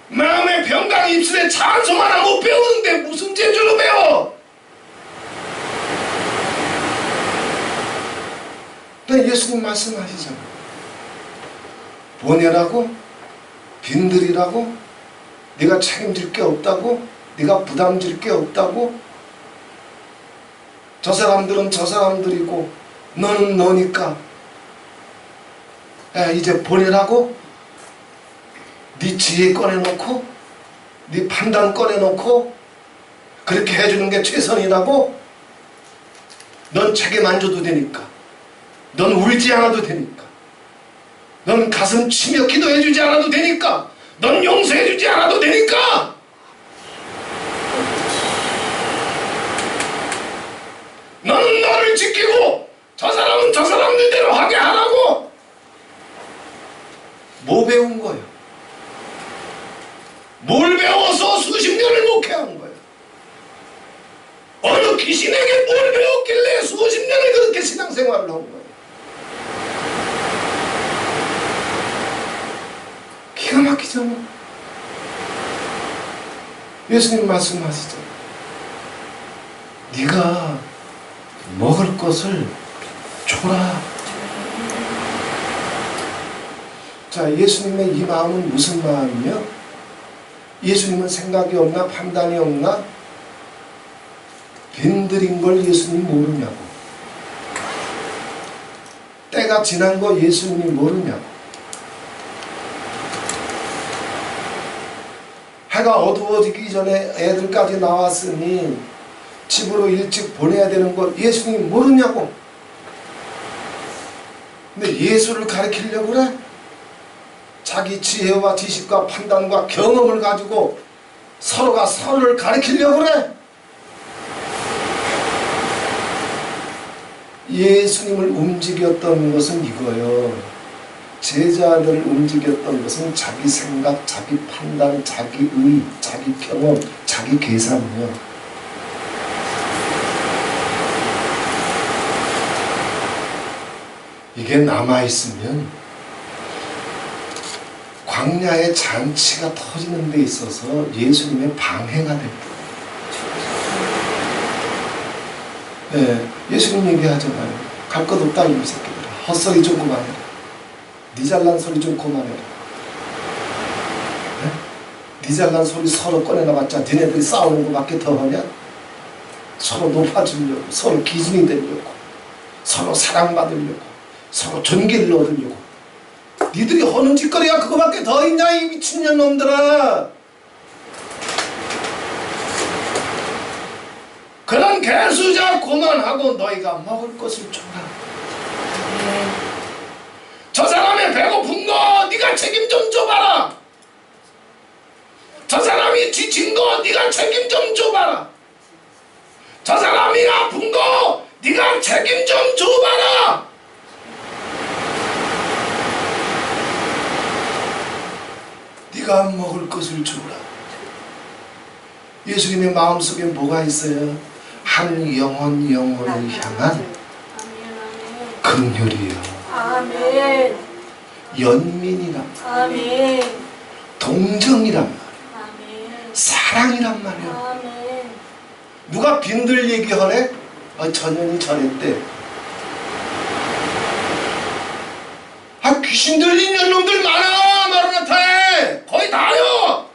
마음의 평강 입술에 찬송 하나 못 배우는데 무슨 재주로 배워? 예수님 말씀하시잖아. 보내라고? 빈들이라고? 네가 책임질 게 없다고? 네가 부담질 게 없다고? 저 사람들은 저 사람들이고 너는 너니까 이제 보내라고? 네 지혜 꺼내놓고 네 판단 꺼내놓고 그렇게 해주는 게 최선이라고? 넌 책임 안 져도 되니까, 넌 울지 않아도 되니까, 넌 가슴 치며 기도해주지 않아도 되니까, 넌 용서해주지 않아도 되니까. 너는 너를 지키고 저 사람은 저 사람들대로 하게 하라고. 뭐 배운 거예요? 뭘 배워서 수십 년을 목회한 거예요? 어느 귀신에게 뭘 배웠길래 수십 년을 그렇게 신앙생활을 한 거예요? 기가 막히잖아. 예수님 말씀하시죠. 네가 먹을 것을 줘라. 자, 예수님의 이 마음은 무슨 마음이며? 예수님은 생각이 없나? 판단이 없나? 빈들인 걸 예수님 모르냐고. 때가 지난 거 예수님이 모르냐고. 해가 어두워지기 전에 애들까지 나왔으니 집으로 일찍 보내야 되는 걸 예수님이 모르냐고. 근데 예수를 가르치려고 그래? 자기 지혜와 지식과 판단과 경험을 가지고 서로가 서로를 가르치려고 그래? 예수님을 움직였던 것은 이거예요. 제자들을 움직였던 것은 자기 생각, 자기 판단, 자기 의, 자기 경험, 자기 계산이요. 이게 남아있으면 광야의 잔치가 터지는 데 있어서 예수님의 방해가 됩니다. 네, 예수님 얘기하잖아요. 갈 것 없다 이놈 새끼들아. 헛소리 좀 그만해라. 니 잘난 소리 좀 그만해라. 네? 니 잘난 소리 서로 꺼내놔봤자 니네들이 싸우는 것밖에 더 하냐? 서로 높아지려고, 서로 기준이 되려고, 서로 사랑받으려고, 서로 존귀를 얻으려고. 니들이 하는 짓거리가 그거밖에 더 있냐 이 미친년 놈들아. 그런 개수작 고만하고 너희가 먹을 것을 줘라. 저 사람의 배고픈 거 네가 책임 좀 져봐라. 거 네가 책임 좀 져봐라. 저 사람이 아픈 거 네가 책임 좀 져봐라. 네가 먹을 것을 주라. 예수님의 마음속에 뭐가 있어요? 한 영혼을 향한 긍휼이요, 아멘. 연민이란 말이에요, 아멘. 동정이란 말이에요, 아멘. 사랑이란 말이에요. 아멘. 누가 빈들 얘기하래? 전현이 저랬대. 귀신 들린 놈들 많아. 마라나타에 거의 다요.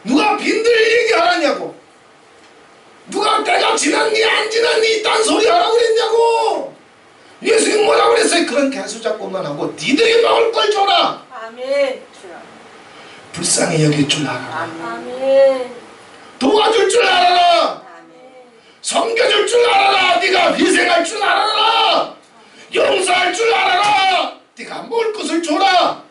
누가 빈들 얘기하라냐고. 누가 때가 지났니 안 지났니 딴 소리 하라고 그랬냐고. 예수님 뭐라고 그랬어요? 그런 개수작고만 하고 니들이 먹을 걸 줘라. 아멘. 불쌍히 여길 줄 알아라. 아멘. 도와줄 줄 알아라. 아멘. 섬겨줄 줄 알아라. 네가 희생할 줄 알아라. 용서할 줄 알아라. 네가 먹을 것을 줘라.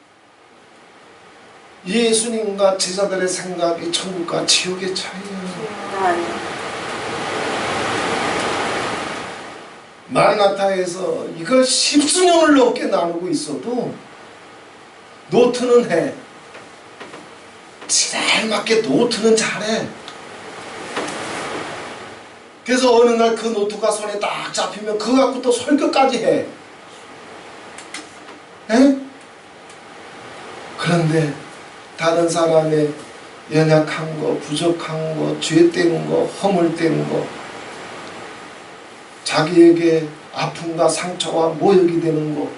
예수님과 제자들의 생각이 천국과 지옥의 차이야. 마라나타에서 이걸 십수년을 넘게 나누고 있어도 노트는 해. 지랄맞게 노트는 잘해. 그래서 어느 날 그 노트가 손에 딱 잡히면 그거 갖고 또 설교까지 해. 에? 그런데 다른 사람의 연약한 거, 부족한 거, 죄된 거, 허물된 거, 자기에게 아픔과 상처와 모욕이 되는 거,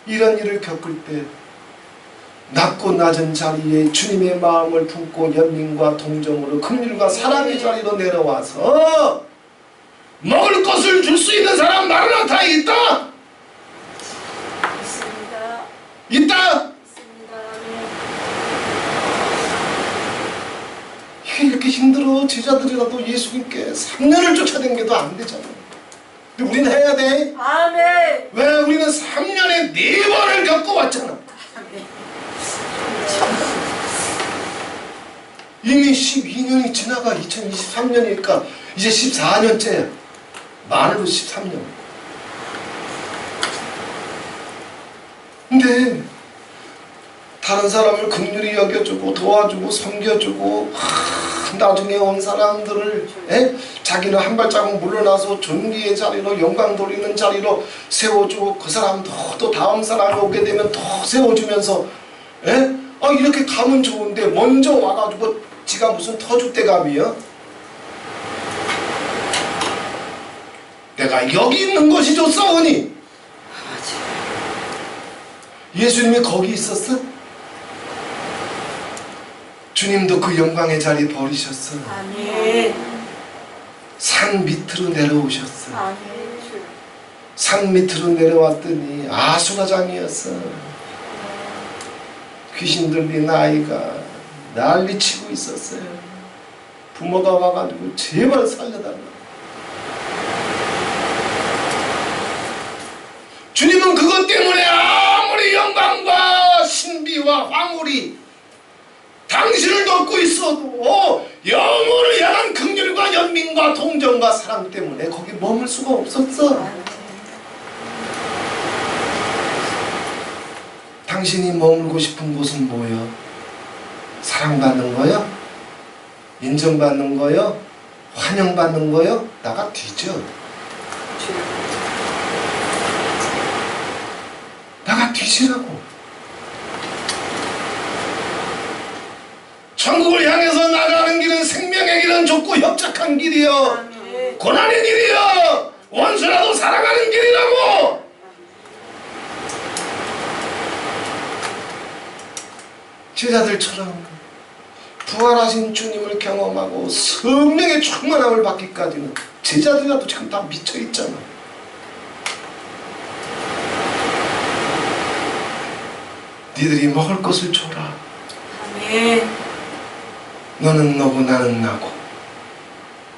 이런 일을 겪을 때 낮고 낮은 자리에 주님의 마음을 품고 연민과 동정으로 긍휼과 사랑의 자리로 내려와서 먹을 것을 줄 수 있는 사람 마라나타에 있다. 있습니다. 있다. 있습니다. 아멘. 이게 이렇게 힘들어. 제자들이라도 예수님께 3년을 쫓아다니게도 안 되잖아. 근데 우리는 해야 돼. 아멘. 왜? 우리는 3년에 4번을 겪어왔잖아. 이미 12년이 지나가. 2023년이니까 이제 14년째야. 만으로 13년. 근데 다른 사람을 긍휼히 여겨주고 도와주고 섬겨주고 나중에 온 사람들을 자기는 한 발자국 물러나서 존귀의 자리로 영광 돌리는 자리로 세워주고 그 사람도 또 다음 사람이 오게 되면 더 세워주면서 이렇게 가면 좋은데 먼저 와가지고 지가 무슨 터줏대감이야? 내가 여기 있는 것이 좋사오니. 예수님이 거기 있었어? 주님도 그 영광의 자리 버리셨어. 아멘. 산 밑으로 내려오셨어. 아멘. 산 밑으로 내려왔더니 아수라장이었어. 귀신 들린 아이가 난리치고 있었어요. 부모가 와가지고 제발 살려달라. 주님은 그것 때문에 아무리 영광과 신비와 황홀이 당신을 돕고 있어도 영혼을 향한 긍휼과 연민과 동정과 사랑 때문에 거기 머물 수가 없었어. 당신이 머물고 싶은 곳은 뭐예요? 사랑받는 거요? 인정받는 거요? 환영받는 거요? 나가 뒤져. 나가 뒤지라고. 천국을 향해서 나가는 길은 생명의 길은 좁고 협착한 길이요. 아멘. 고난의 길이요. 원수라도 사랑하는 길이라고. 제자들처럼 부활하신 주님을 경험하고 성령의 충만함을 받기까지는 제자들이라도 지금 다 미쳐있잖아. 니들이 먹을 것을 줘라. 아멘. 너는 너고 나는 나고.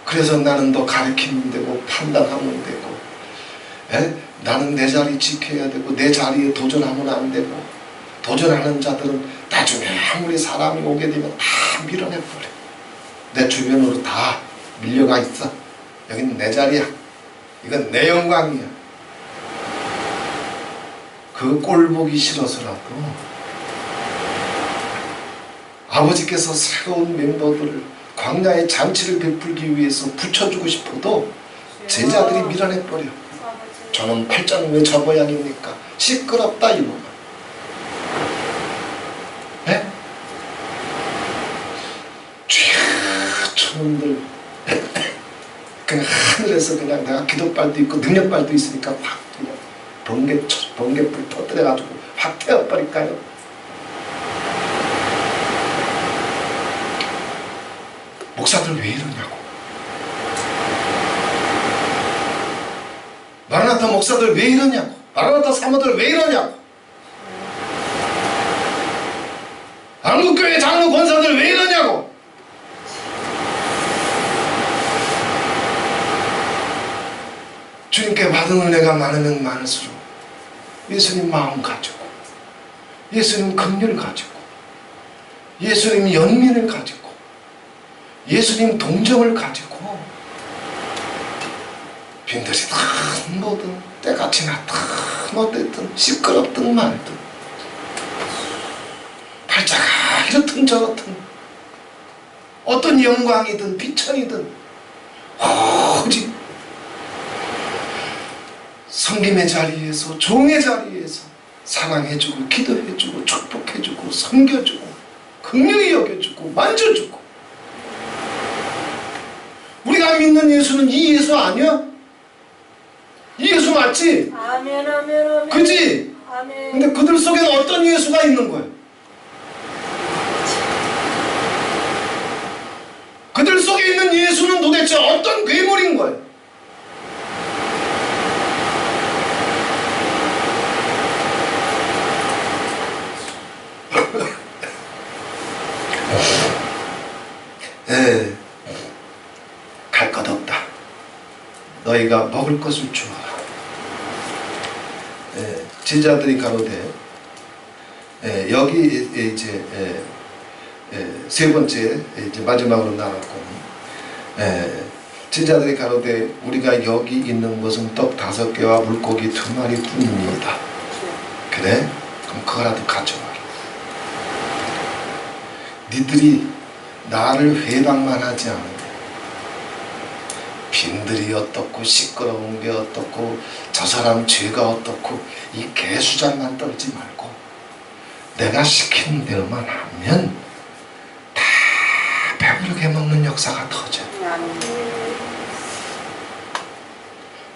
그래서 나는 너 가르치면 되고 판단하면 되고 나는 내 자리 지켜야 되고 내 자리에 도전하면 안 되고, 도전하는 자들은 나중에 아무리 사람이 오게 되면 다 밀어내버려. 내 주변으로 다 밀려가 있어. 여기는 내 자리야. 이건 내 영광이야. 그 꼴 보기 싫어서라도 아버지께서 새로운 멤버들을 광야의 잔치를 베풀기 위해서 붙여주고 싶어도 제자들이 밀어내버려. 저는 팔자는 왜 저 모양입니까? 시끄럽다 이놈아. 네? 저놈들 그냥 하늘에서 그냥 내가 기도발도 있고 능력발도 있으니까 확 그냥 번개불 터뜨려가지고 확 태워버릴까요? 목사들 왜 이러냐고. 마라나타 목사들 왜 이러냐고. 마라나타 사모들 왜 이러냐고. 한국교회 장로 권사들 왜 이러냐고. 주님께 받은 은혜가 많으면 많을수록 예수님 마음 가지고, 예수님 긍휼을 가지고, 예수님 연민을 가지고, 예수님 동정을 가지고, 빈들이 다 뭐든 때같이 나든 어땠든 시끄럽든 말든 팔자가 이렇든 저렇든 어떤 영광이든 비천이든 오직 섬김의 자리에서, 종의 자리에서 사랑해주고 기도해주고 축복해주고 섬겨주고 긍휼히 여겨주고 만져주고. 우리가 믿는 예수는 이 예수 아니야? 이 예수 맞지? 아멘, 아멘, 아멘. 그치? 아멘. 근데 그들 속에는 어떤 예수가 있는 거예요? 그들 속에 있는 예수는 도대체 어떤 괴물인 거예요? 갈 것 없다. 너희가 먹을 것을 주어라. 제자들이 가로되, 여기 이제 세 번째 이제 마지막으로 나왔고, 제자들이 가로되 우리가 여기 있는 것은 떡 5개와 물고기 2마리 뿐입니다. 그래? 그럼 그거라도 가져와라. 니들이 나를 회방만 하지 않으면 빈들이 어떻고 시끄러운 게 어떻고 저 사람 죄가 어떻고 이 개수작만 떨지 말고 내가 시키는 대로만 하면 다 배부르게 먹는 역사가 터져.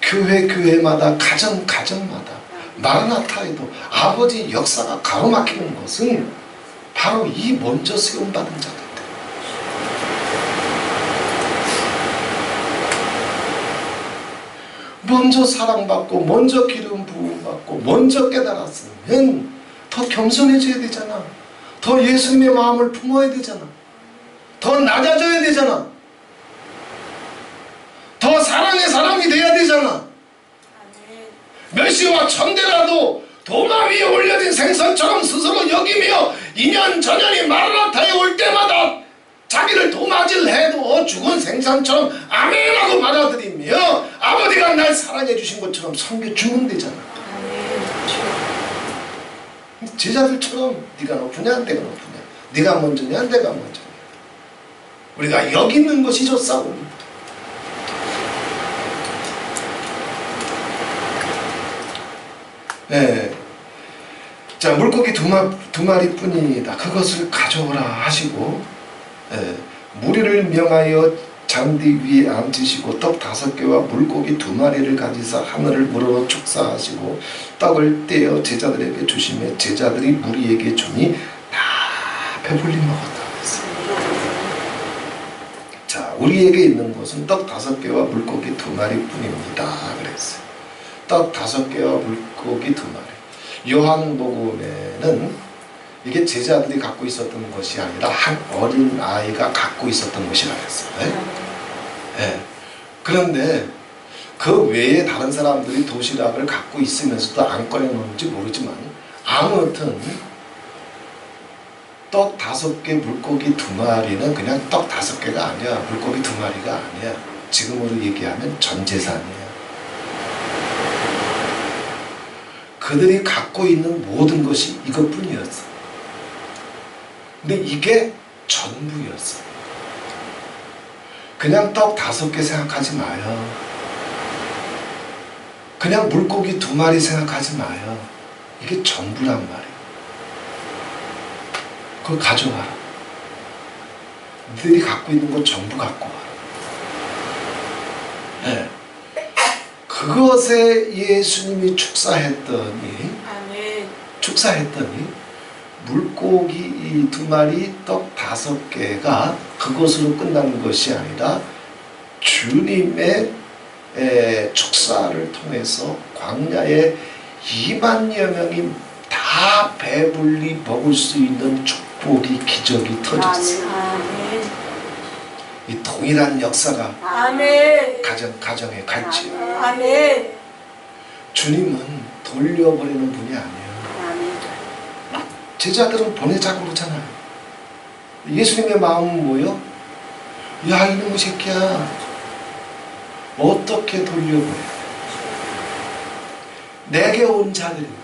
교회마다 가정마다 마라나타에도 아버지 역사가 가로막히는 것은 바로 이 먼저 세움받은 자들. 먼저 사랑받고 먼저 기름 부음받고 먼저 깨달았으면 더 겸손해져야 되잖아. 더 예수님의 마음을 품어야 되잖아. 더 낮아져야 되잖아. 더 사랑의 사람이 돼야 되잖아. 멸시와 천대라도 도마 위에 올려진 생선처럼 스스로 여기며 인연 전연이 마라나타에 올 때마다 자기를 도마질 해도 죽은 생선처럼 아멘하고 받아들이며 아버지가 날 사랑해 주신 것처럼 섬겨주면 되잖아. 제자들처럼 네가 높으냐 내가 높으냐, 네가 먼저냐 내가 먼저냐. 우리가 여기 있는 것이 저 싸움입니다. 자, 물고기 두 마리 뿐이다. 그것을 가져오라 하시고, 무리를 명하여 잔디 위에 앉으시고 떡 5개와 물고기 2마리를 가지사 하늘을 물어 축사하시고 떡을 떼어 제자들에게 주시며 제자들이 무리에게 주니 다 배불리 먹었다 그랬어요. 자, 우리에게 있는 것은 떡 5개와 물고기 2마리 뿐입니다 그랬어요. 떡 5개와 물고기 2마리. 요한복음에는 이게 제자들이 갖고 있었던 것이 아니라 한 어린 아이가 갖고 있었던 것이라 했어요. 그런데 그 외에 다른 사람들이 도시락을 갖고 있으면서도 안 꺼내놓는지 모르지만 아무튼 떡 5개 물고기 2마리는 그냥 떡 5개가 아니야. 물고기 2마리가 아니야. 지금으로 얘기하면 전 재산이야. 그들이 갖고 있는 모든 것이 이것뿐이었어. 근데 이게 전부였어. 그냥 떡 5개 생각하지 마요. 그냥 물고기 2마리 생각하지 마요. 이게 전부란 말이에요. 그걸 가져와라. 너희들이 갖고 있는 것 전부 갖고 와라. 네. 그것에 예수님이 축사했더니 물고기 2마리 떡 5개가 그것으로 끝나는 것이 아니라 주님의 축사를 통해서 광야에 2만여 명이 다 배불리 먹을 수 있는 축복이 기적이 터졌어요. 이 동일한 역사가 가정에 갈지. 주님은 돌려버리는 분이 아니에요. 제자들은 보내자고 그러잖아요. 예수님의 마음은 뭐요? 야, 이놈의 새끼야, 어떻게 돌려보내? 내게 온 자들인데,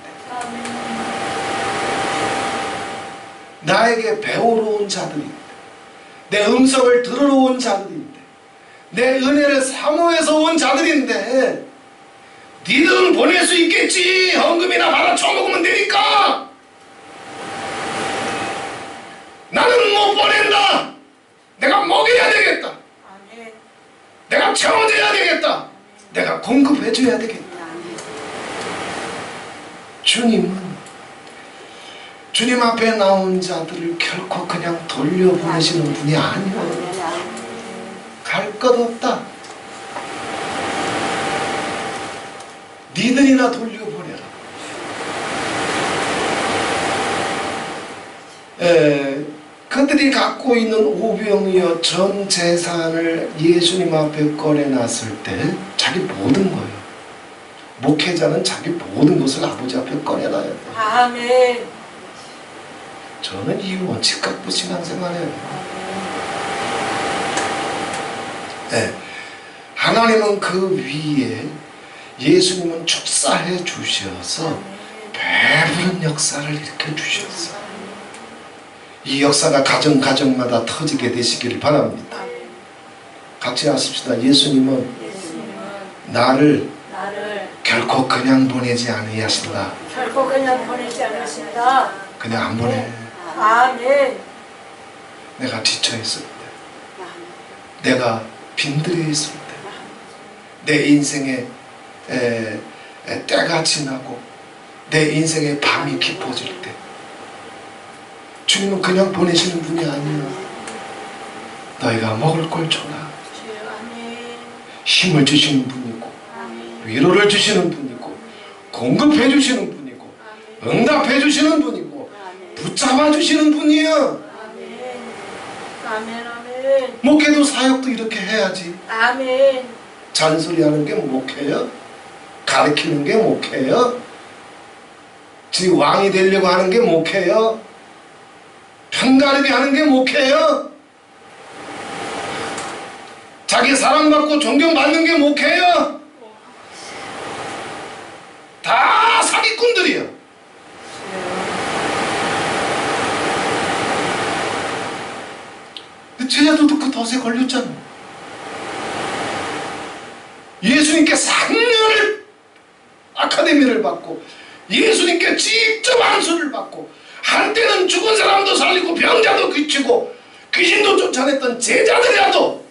나에게 배우러 온 자들인데, 내 음성을 들으러 온 자들인데, 내 은혜를 사모해서 온 자들인데, 니들은 보낼 수 있겠지. 헌금이나 받아 처먹으면 되니까. 나는 못 보낸다. 내가 먹여야 되겠다. 내가 채워줘야 되겠다. 내가 공급해줘야 되겠다. 주님은 주님 앞에 나온 자들을 결코 그냥 돌려보내시는 분이 아니에요. 갈 것 없다. 니들이나 돌려보내라. 그들이 갖고 있는 오병이어 전 재산을 예수님 앞에 꺼내놨을 때 자기 모든 거예요. 목회자는 자기 모든 것을 아버지 앞에 꺼내놔야 돼요. 아멘. 저는 이 원칙 갖고 신앙생활해요. 네. 하나님은 그 위에 예수님은 축사해 주셔서 배부른 역사를 일으켜 주셨어요. 이 역사가 가정마다 터지게 되시기를 바랍니다. 같이 하십시다. 예수님은 나를 결코 그냥 보내지 아니하신다. 결코 그냥 보내지 않으신다. 그냥 안 보내. 아멘. 내가 지쳐있을 때, 내가 빈들에 있을 때, 내 인생에 때가 지나고 내 인생의 밤이 깊어질 때 주님은 그냥 보내시는 분이 아니에요. 너희가 먹을 걸 줘라. 힘을 주시는 분이고, 위로를 주시는 분이고, 공급해 주시는 분이고, 응답해 주시는 분이고, 붙잡아 주시는 분이에요. 목회도 사역도 이렇게 해야지. 아멘. 잔소리하는 게 목회요? 가르치는 게 목회요? 지 왕이 되려고 하는 게 목회요? 편가르기 하는 게 목회요? 자기 사랑받고 존경받는 게 목회요? 다 사기꾼들이요. 제자들도 그 덫에 걸렸잖아. 예수님께 3년을 아카데미를 받고 예수님께 직접 안수를 받고 한때는 죽은 사람도 살리고 병자도 고치고 귀신도 쫓아냈던 제자들이라도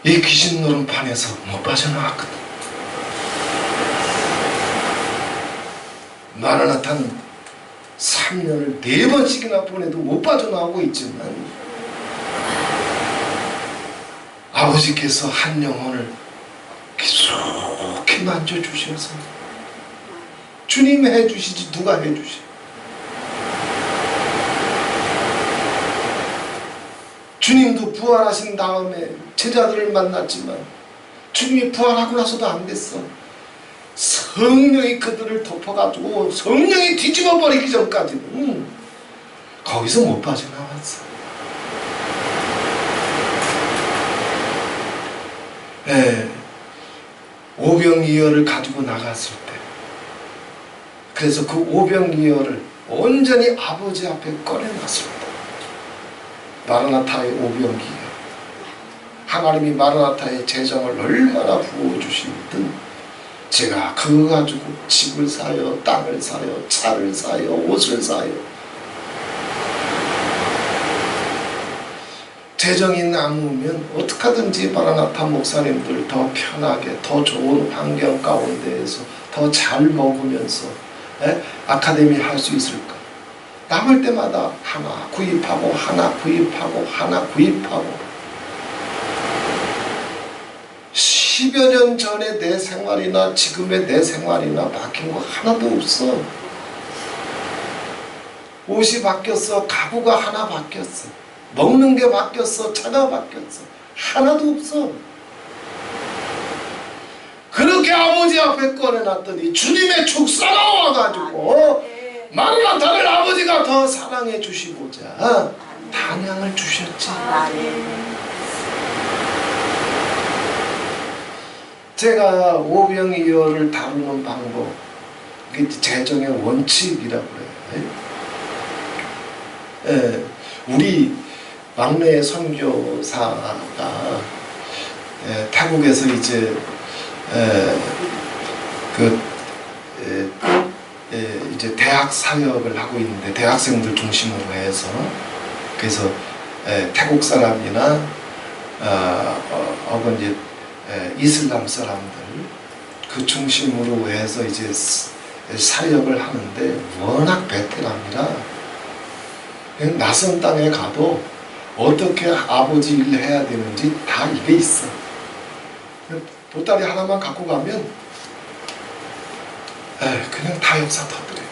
이 귀신 노름판에서 못 빠져나왔거든. 마라나타는 3년을 4번씩이나 보내도 못 빠져나오고 있지만 아버지께서 한 영혼을 깊숙이 만져주셔서 주님이 해주시지 누가 해주시. 주님도 부활하신 다음에 제자들을 만났지만 주님이 부활하고 나서도 안 됐어. 성령이 그들을 덮어가지고 성령이 뒤집어 버리기 전까지는 거기서 못 빠져나왔어. 예, 오병이어를 가지고 나갔을 때, 그래서 그 오병이어를 온전히 아버지 앞에 꺼내놨을 때, 마라나타의 오병이어, 하나님이 마라나타의 재정을 얼마나 부어주시든 제가 그거 가지고 집을 사요, 땅을 사요, 차를 사요, 옷을 사요. 재정이 남으면 어떻게든지 마라나타 목사님들 더 편하게, 더 좋은 환경 가운데에서 더 잘 먹으면서 아카데미 할 수 있을까? 남을 때마다 하나 구입하고 하나 구입하고 하나 구입하고. 10여 년 전에 내 생활이나 지금의 내 생활이나 바뀐 거 하나도 없어. 옷이 바뀌었어. 가구가 하나 바뀌었어. 먹는 게 바뀌었어. 차가 바뀌었어. 하나도 없어. 그렇게 아버지 앞에 꺼내놨더니 주님의 축사가 와가지고 마라나타를 아버지가 더 사랑해 주시고자 단양을 주셨지. 제가 오병이어를 다루는 방법, 이게 재정의 원칙이라고 그래요. 예, 우리 막내 선교사가 태국에서 이제 이제 대학 사역을 하고 있는데, 대학생들 중심으로 해서, 그래서 태국 사람이나 혹은 이제 이슬람 사람들 그 중심으로 해서 이제 사역을 하는데, 워낙 베테랑이라 낯선 땅에 가도 어떻게 아버지 일을 해야 되는지 다 이게 있어. 보따리 하나만 갖고 가면 그냥 다 역사 터뜨려요.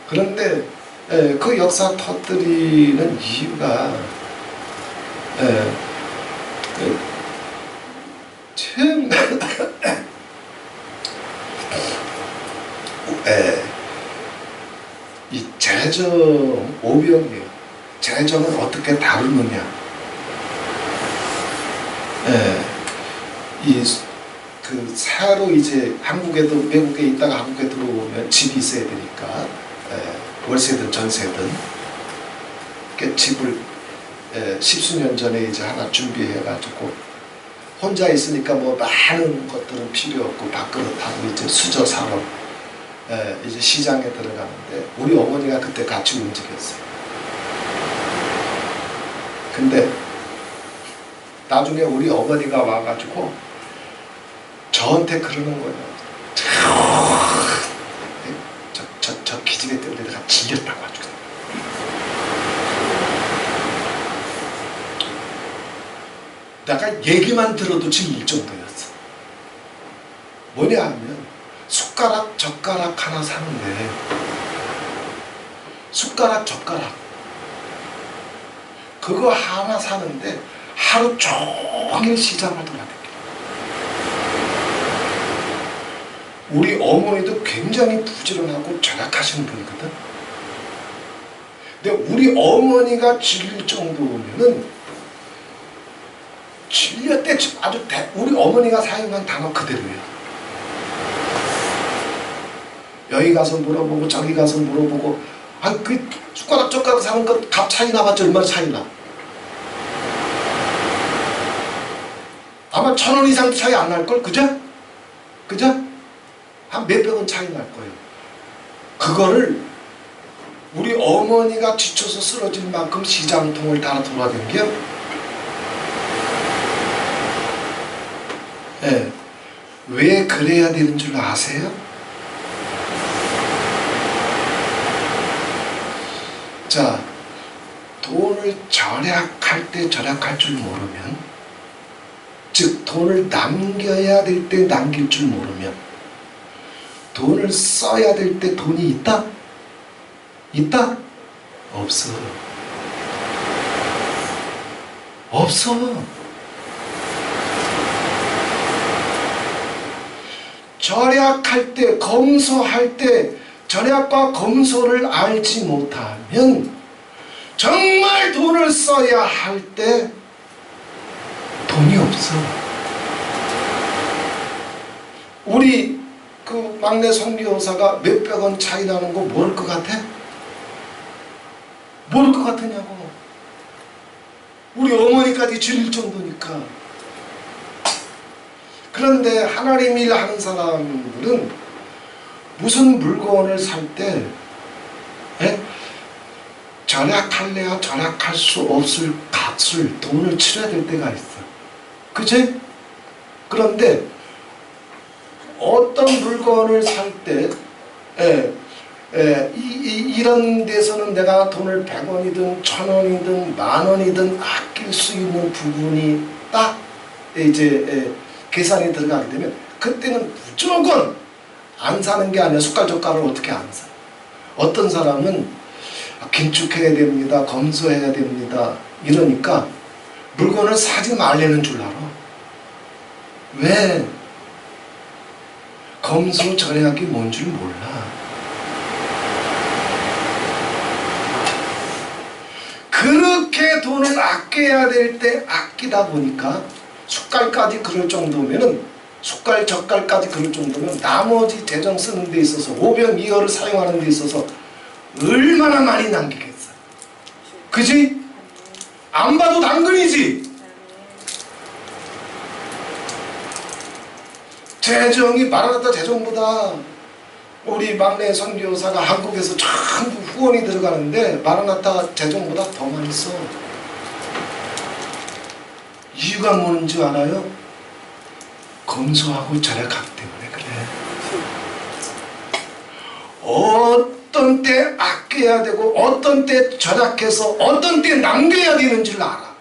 그런데 그 역사 터뜨리는 이유가 참 이 재정 오병이에요. 재정은 어떻게 다루느냐. 그 새로 이제 한국에도, 외국에 있다가 한국에 들어오면 집이 있어야 되니까, 월세든 전세든 집을 10수년 전에 이제 하나 준비해가지고, 혼자 있으니까 뭐 많은 것들은 필요 없고 밥그릇하고 이제 수저 사러 이제 시장에 들어가는데, 우리 어머니가 그때 같이 움직였어요. 근데 나중에 우리 어머니가 와가지고 저한테 그러는 거예요. 저 기집애 때문에 내가 질렸다고 하죠. 내가 얘기만 들어도 질릴 정도였어. 뭐냐 하면, 숟가락 젓가락 하나 사는데, 숟가락 젓가락 그거 하나 사는데 하루 종일 시장을 돌아다녀. 우리 어머니도 굉장히 부지런하고 절약하시는 분이거든. 근데 우리 어머니가 질릴 정도면은 질렸대. 아주 우리 어머니가 사용한 단어 그대로예요. 여기 가서 물어보고 저기 가서 물어보고, 그 숟가락 젓가락 사는 것 값 차이 나봤자 얼마나 차이 나? 아마 1,000원 이상도 차이 안 날걸? 그죠? 그죠? 한 몇백 원 차이 날 거예요. 그거를 우리 어머니가 지쳐서 쓰러질 만큼 시장통을 다 돌아다녀. 왜 그래야 되는 줄 아세요? 자, 돈을 절약할 때 절약할 줄 모르면, 즉 돈을 남겨야 될 때 남길 줄 모르면, 돈을 써야 될 때 돈이 있다? 있다? 없어. 없어. 절약할 때, 검소할 때 절약과 검소를 알지 못하면 정말 돈을 써야 할 때 돈이 없어. 우리 그 막내 선교사가 몇백 원 차이 나는 거 모를 것 같아? 모를 것 같으냐고. 우리 어머니까지 질릴 정도니까. 그런데 하나님 일 하는 사람들은 무슨 물건을 살 때 절약할래야 절약할 수 없을 값을, 돈을 치러야 될 때가 있어. 그치? 그런데 어떤 물건을 살 때 이런 데서는 내가 돈을 100원이든 1000원이든 10,000원이든 아낄 수 있는 부분이 딱 이제 계산이 들어가게 되면 그때는 무조건 안 사는 게 아니라 숟갈젓갈을 어떻게 안 사. 어떤 사람은 긴축해야 됩니다, 검소해야 됩니다 이러니까 물건을 사지 말라는 줄 알아. 왜? 검소 절약이 뭔 줄 몰라. 그렇게 돈을 아껴야 될 때 아끼다 보니까 숟갈까지 그럴 정도면은, 숟갈 젓갈까지 그럴 정도면 나머지 재정 쓰는 데 있어서, 오병이어를 사용하는 데 있어서 얼마나 많이 남기겠어. 그지? 안 봐도 당근이지. 재정이 마라나타 재정보다 우리 막내 선교사가 한국에서 전부 후원이 들어가는데 마라나타 재정보다 더 많이 써. 이유가 뭔지 알아요? 검소하고 절약하기 때문에 그래. 어떤 때 아껴야 되고 어떤 때 절약해서 어떤 때 남겨야 되는 줄 알아.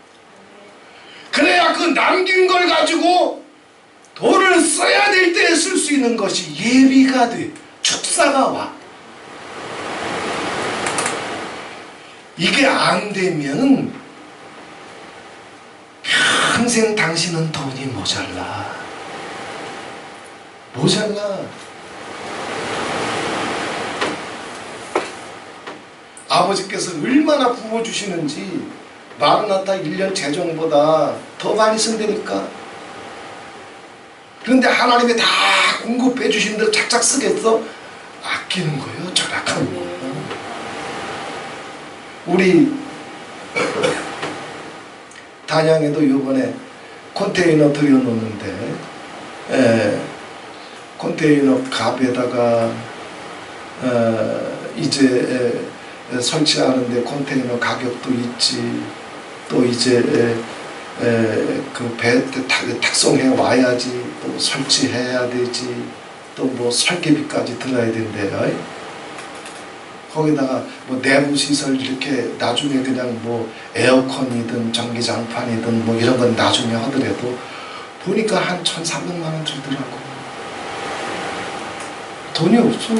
그래야 그 남긴 걸 가지고 돈을 써야 될 때 쓸 수 있는 것이 예비가 돼. 축사가 와. 이게 안 되면 평생 당신은 돈이 모자라. 모자라. 아버지께서 얼마나 부어주시는지 마라나타 1년 재정보다 더 많이 쓴다니까. 그런데 하나님이 다 공급해 주신 대로 착착 쓰겠어? 아끼는 거예요. 절약하는 거예요. 우리 단양에도 요번에 컨테이너 들여놓는데 컨테이너 값에다가 이제 설치하는데 컨테이너 가격도 있지, 또 이제 그 배 탁송해 와야지, 또 설치해야 되지, 또 뭐 설계비까지 들어야 된대요. 거기다가 뭐 내부 시설 이렇게 나중에 그냥 뭐 에어컨이든 전기장판이든 뭐 이런 건 나중에 하더라도 보니까 한 1,300만 원 들더라고. 돈이 없어.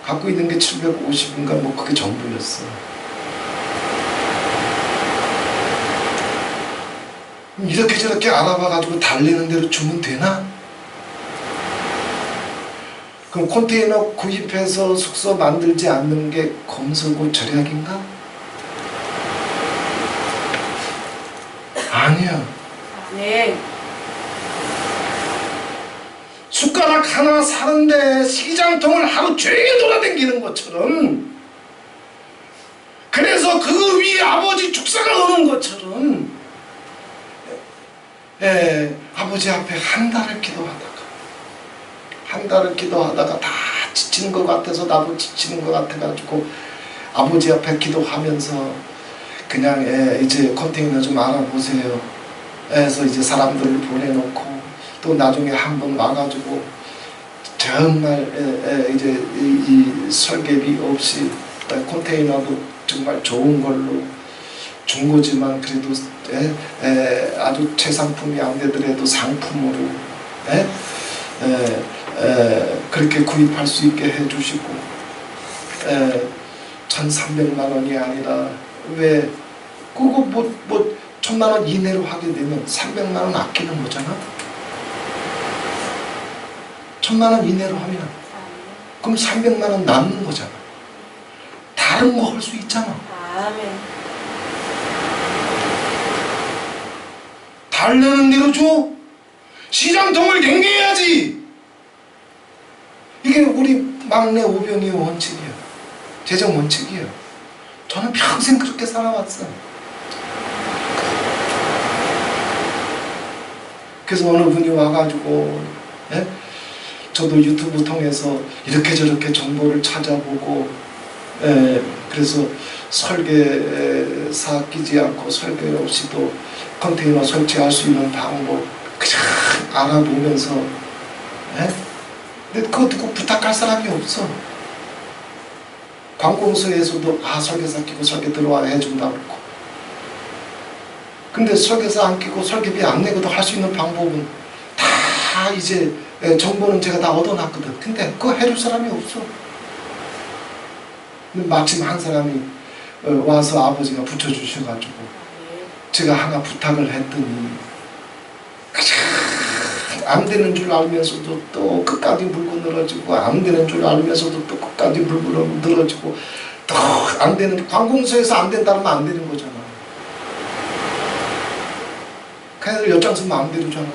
갖고 있는 게 750인가 뭐 그게 전부였어. 이렇게 저렇게 알아봐가지고 달리는 대로 주면 되나? 그럼 컨테이너 구입해서 숙소 만들지 않는 게 검소고 절약인가? 아니야. 네. 숟가락 하나 사는데 시장통을 하루 종일 돌아다니는 것처럼, 그래서 그 위에 아버지 축사가 오는 것처럼 아버지 앞에 한 달을 기도하다가 다 지치는 것 같아서, 나도 지치는 것 같아가지고 아버지 앞에 기도하면서 그냥 이제 컨테이너 좀 알아보세요 해서 이제 사람들을 보내놓고, 또 나중에 한번 와가지고 정말 이제 이 설계비 없이 컨테이너도 정말 좋은 걸로 준 거지만 그래도 아주 최상품이 안 되더라도 상품으로 그렇게 구입할 수 있게 해주시고 1,300만 원이 아니라, 왜 그거 뭐 1,000만 원 이내로 하게 되면 300만 원 아끼는 거잖아. 1000만 원 이내로 하면 그럼 300만 원 남는 거잖아. 다른 거 할 수 있잖아. 아멘. 달라는 대로 줘. 시장통을 댕겨야지. 이게 우리 막내 오병이의 원칙이야. 재정 원칙이야. 저는 평생 그렇게 살아왔어. 그래서 어느 분이 와가지고, 예? 저도 유튜브 통해서 이렇게 저렇게 정보를 찾아보고, 예, 그래서 설계사 끼지 않고 설계 없이도 컨테이너 설치할 수 있는 방법 그냥 알아보면서, 예? 근데 그거 듣고 부탁할 사람이 없어. 관공서에서도 설계사 끼고 설계 들어와 해준다 그러고. 근데 설계사 안 끼고 설계비 안 내고도 할 수 있는 방법은 다 이제 정보는 제가 다 얻어놨거든. 근데 그거 해줄 사람이 없어. 근데 마침 한 사람이 와서 아버지가 붙여주셔가지고 제가 하나 부탁을 했더니 안 되는 줄 알면서도 또 끝까지 물고 늘어지고, 안 되는 줄 알면서도 또 끝까지 물고 늘어지고, 또 안 되는, 관공서에서 안 된다면 안 되는 거잖아. 걔네들 엿장수 마음대로잖아.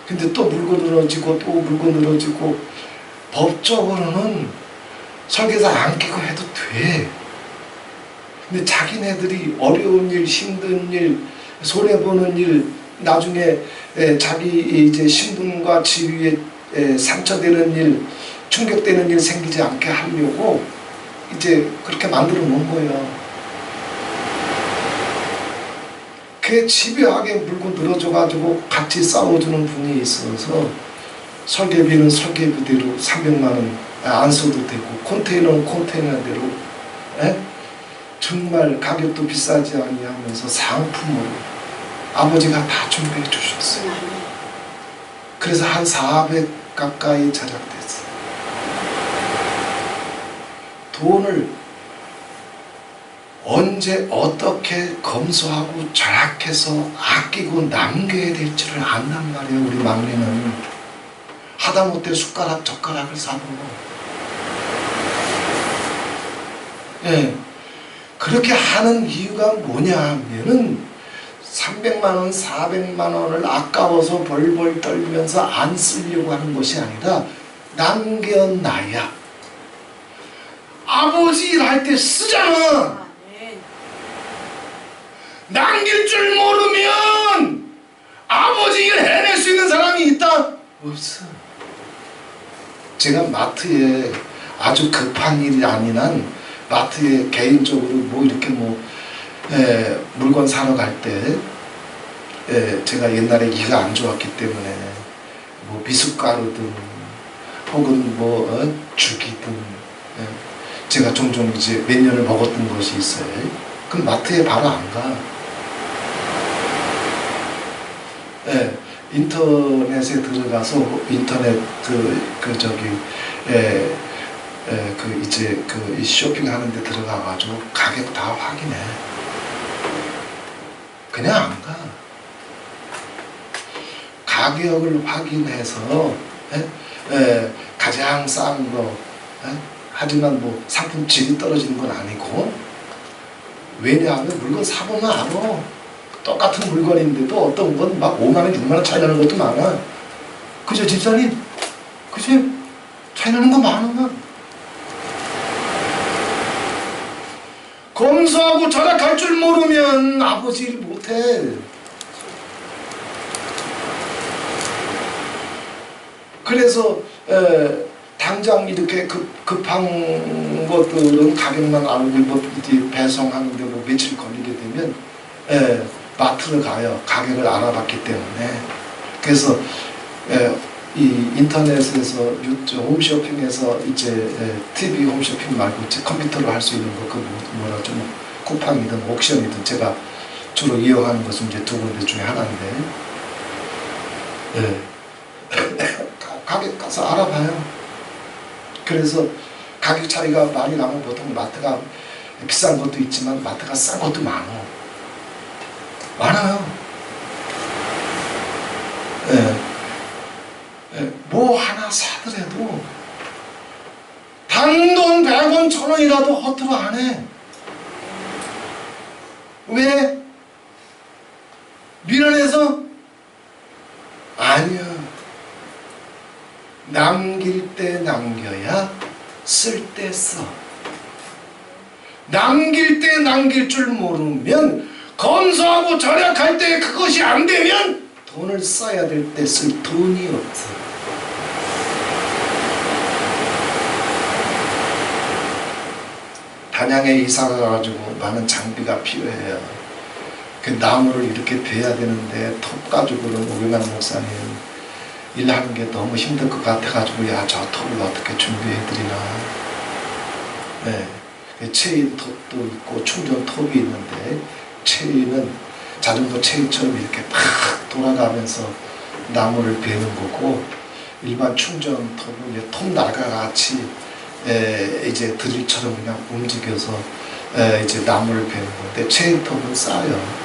근데 또 물고 늘어지고 또 물고 늘어지고. 법적으로는 설계사 안 끼고 해도 돼. 근데 자기네들이 어려운 일, 힘든 일, 손해보는 일, 나중에 자기 이제 신분과 지위에 상처되는 일, 충격되는 일 생기지 않게 하려고 이제 그렇게 만들어 놓은 거예요. 그게 집요하게 물고 늘어져가지고 같이 싸워주는 분이 있어서 설계비는 설계비대로 300만 원 안 써도 되고, 컨테이너는 컨테이너대로, 정말 가격도 비싸지 아니하면서 상품으로 아버지가 다 준비해 주셨어요. 그래서 한 400 가까이 제작됐어요. 돈을 언제 어떻게 검소하고 절약해서 아끼고 남겨야 될지를 안단 말이에요. 우리 막내는 하다못해 숟가락 젓가락을 사도 그렇게 하는 이유가 뭐냐 하면은 300만 원, 400만 원을 아까워서 벌벌 떨면서 안 쓰려고 하는 것이 아니라 남겨놔야 아버지 일할 때 쓰잖아. 남길 줄 모르면 아버지 일 해낼 수 있는 사람이 있다? 없어. 제가 마트에 아주 급한 일이 아닌 한 마트에 개인적으로 뭐 이렇게 물건 사러 갈 때 제가 옛날에 이가 안 좋았기 때문에 뭐 미숫가루든 혹은 죽이든 제가 종종 이제 몇 년을 먹었던 것이 있어요. 그럼 마트에 바로 안 가. 인터넷에 들어가서 인터넷 이 쇼핑하는 데 들어가가지고 가격 다 확인해. 그냥 안 가. 가격을 확인해서 가장 싼 거, 하지만 상품 질이 떨어지는 건 아니고. 왜냐하면 물건 사보면 알아. 똑같은 물건인데도 어떤 건 막 5만 원, 6만 원 차이 나는 것도 많아. 그죠, 집사님? 그죠? 차이 나는 거 많아. 검소하고 절약할 줄 모르면 아버지 일 못해. 그래서 당장 이렇게 급한 것들은 가격만 알고 배송하는데 며칠 걸리게 되면 마트를 가요. 가격을 알아봤기 때문에. 그래서 이 인터넷에서 홈쇼핑에서 이제 TV 홈쇼핑 말고 이제 컴퓨터로 할 수 있는 거, 쿠팡이든 옥션이든 제가 주로 이용하는 것은 이제 두 군데 중에 하나인데, 가격 가서 알아봐요. 그래서 가격 차이가 많이 나면 보통 마트가 비싼 것도 있지만 마트가 싼 것도 많아요. 원이라도 허투루 안 해. 왜? 미련해서? 아니야. 남길 때 남겨야 쓸 때 써. 남길 때 남길 줄 모르면 검소하고 절약할 때 그것이 안 되면 돈을 써야 될 때 쓸 돈이 없어. 단양에 이사가 가지고 많은 장비가 필요해요. 그 나무를 이렇게 베야 되는데 톱 가지고는 오경환 목사님 일하는 게 너무 힘들 것 같아가지고 야, 저 톱을 어떻게 준비해드리나. 네. 체인 톱도 있고 충전 톱이 있는데 체인은 자전거 체인처럼 이렇게 팍 돌아가면서 나무를 베는 거고 일반 충전 톱은 톱 날과 같이 이제 드릴처럼 그냥 움직여서 이제 나무를 베는 건데 체인 톱은 싸요.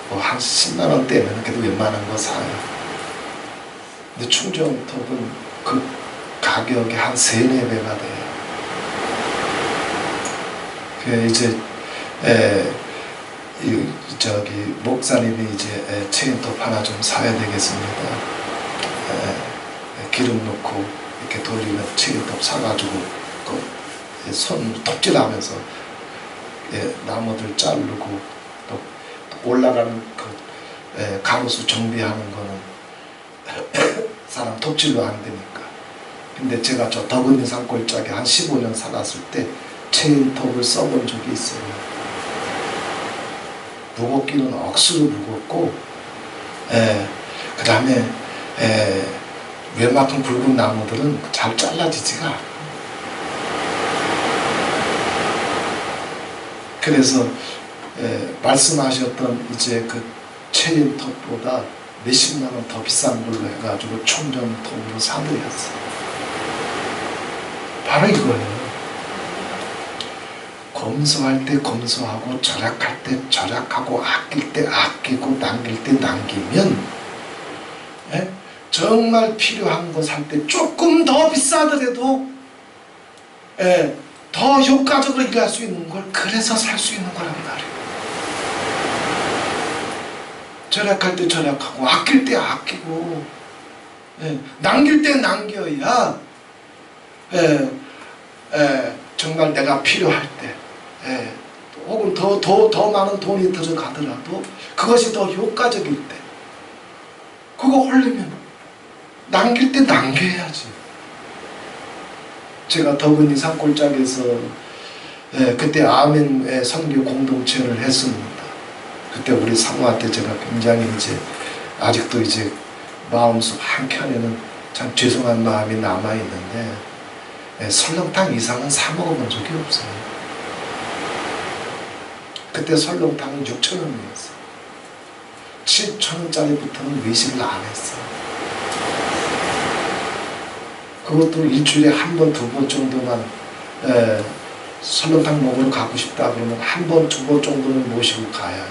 뭐 한 10만 원대면 그래도 웬만한 거 사요. 근데 충전 톱은 그 가격이 한 3-4배가 돼요. 이제 저기 목사님이 이제 체인톱 하나 좀 사야 되겠습니다. 기름 넣고 이렇게 돌리는 체인톱 사가지고 그 손 톱질하면서 나무들 자르고 또 올라가는 그 가로수 정비하는 거는 사람 톱질로 안 되니까. 근데 제가 저 덕은이 산골짜기 한 15년 살았을 때 체인톱을 써본 적이 있어요. 무겁기는 억수로 무겁고, 그 다음에 웬만큼 굵은 나무들은 잘 잘라지지가 않아. 그래서 말씀하셨던 이제 그 체인톱보다 몇십만 원 더 비싼 걸로 해가지고 충전톱으로 사드렸어요. 바로 이거예요. 검소할 때 검소하고 절약할 때 절약하고 아낄 때 아끼고 남길 때 남기면 정말 필요한 거 살 때 조금 더 비싸더라도 더 효과적으로 일할 수 있는 걸 그래서 살 수 있는 거란 말이에요. 절약할 때 절약하고 아낄 때 아끼고 남길 때 남겨야 정말 내가 필요할 때 혹은 더 많은 돈이 들어가더라도 그것이 더 효과적일 때 그거 하려면 남길 때 남겨야지. 제가 덕은이 산골짜기에서 그때 아멘 선교 공동체를 했습니다. 그때 우리 사모한테 제가 굉장히 이제 아직도 이제 마음속 한켠에는 참 죄송한 마음이 남아있는데 설렁탕 이상은 사 먹어본 적이 없어요. 그때 설렁탕은 6,000원이었어요. 7,000원짜리부터는 외식을 안 했어요. 그것도 일주일에 한 번, 2번 정도만 설렁탕 먹으러 가고 싶다 그러면 한 번, 2번 정도는 모시고 가야.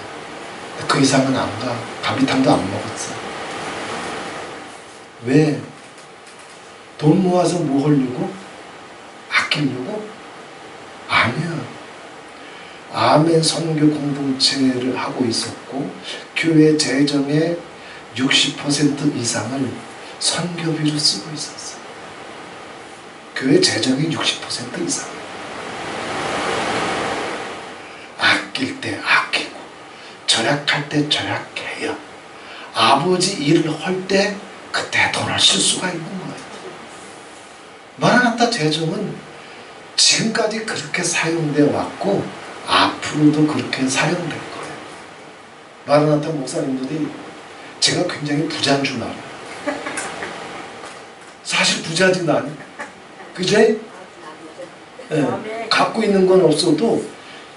그 이상은 안 가. 갈비탕도 안 먹었어. 왜? 돈 모아서 뭐 하려고? 아끼려고? 아니야. 아멘 선교 공동체를 하고 있었고 교회 재정의 60% 이상을 선교비로 쓰고 있었어. 교회 재정의 60% 이상. 아낄 때 아끼고 절약할 때 절약해야 아버지 일을 할 때 그때 돈을 쓸 수가 있는 거예요. 마라나타 재정은 지금까지 그렇게 사용되어 왔고 앞으로도 그렇게 사용될 거예요. 마라나타 목사님들이 제가 굉장히 부자인 줄 알아요. 사실 부자지 난. 그제? 갖고 있는 건 없어도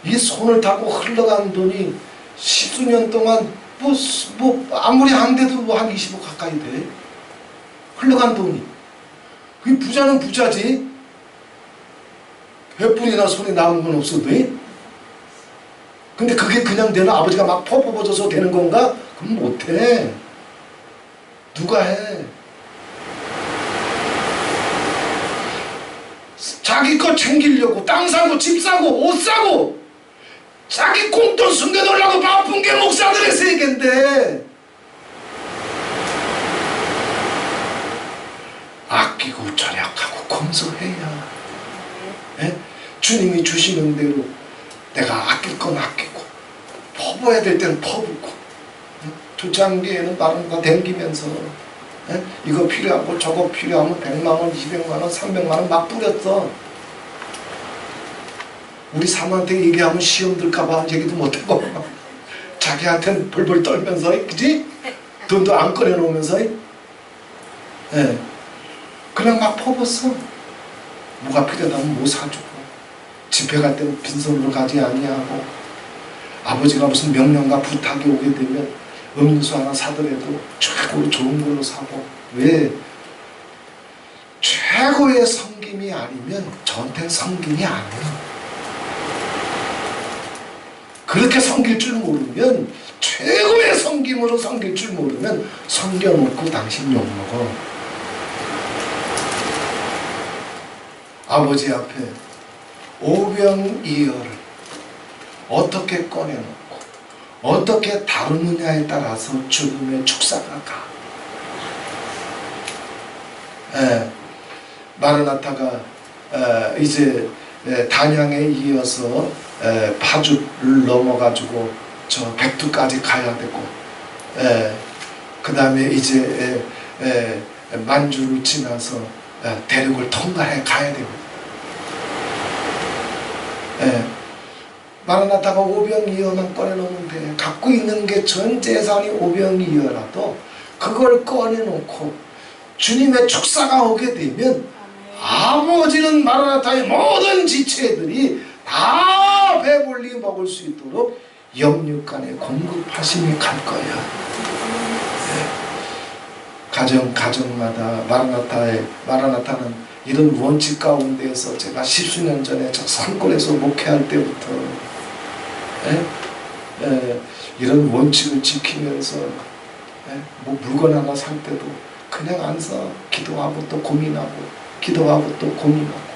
이 손을 타고 흘러간 돈이 10수년 동안 뭐 아무리 안 돼도 뭐 한 20억 가까이 돼. 흘러간 돈이. 그 부자는 부자지. 100분이나 손에 남은 건 없어도 돼. 근데 그게 그냥 되나? 아버지가 막 퍼부어져서 되는 건가? 그럼 못해. 누가 해? 자기 거 챙기려고 땅 사고 집 사고 옷 사고 자기 공돈 숨겨놓으려고 바쁜 게 목사들의 세계인데, 아끼고 절약하고 검소해야, 예? 주님이 주시는 대로 내가 아낄 건 아끼고 퍼부어야 될 때는 퍼부고, 초창기에는 다른 거 댕기면서, 예? 이거 필요하고 저거 필요하면 100만원 200만원 300만원 막 뿌렸어. 우리 사모한테 얘기하면 시험 들까봐 얘기도 못하고 자기한테는 벌벌 떨면서, 그지? 돈도 안 꺼내놓으면서, 예. 그냥 막 퍼붓어. 뭐가 필요하다면 뭐 사주고, 집회 갈 때는 빈손으로 가지 아니하고, 아버지가 무슨 명령과 부탁이 오게 되면 음료수 하나 사더라도 최고로 좋은 걸로 사고. 왜? 최고의 섬김이 아니면 저한테는 섬김이 아니야. 그렇게 섬길 줄 모르면, 최고의 섬김으로 섬길 줄 모르면 섬겨놓고 당신 욕먹어. 아버지 앞에 오병이어를 어떻게 꺼내놓고 어떻게 다루느냐에 따라서 죽음의 축사가 가. 마르나타가 이제 단양에 이어서 파주를 넘어가지고 저 백두까지 가야 되고, 그 다음에 이제 만주를 지나서 대륙을 통과해 가야 되고, 마르나타가 오병이어만 꺼내놓으면 돼. 갖고 있는 게 전 재산이 오병이어라도 그걸 꺼내놓고 주님의 축사가 오게 되면, 아버지는 마르나타의 모든 지체들이 다 배불리 먹을 수 있도록 영육간에 공급하심이 갈 거야. 가정마다 마라나타는 이런 원칙 가운데에서, 제가 10수년 전에 저 산골에서 목회할 때부터 이런 원칙을 지키면서, 뭐 물건 하나 살 때도 그냥 안 사. 기도하고 또 고민하고, 기도하고 또 고민하고.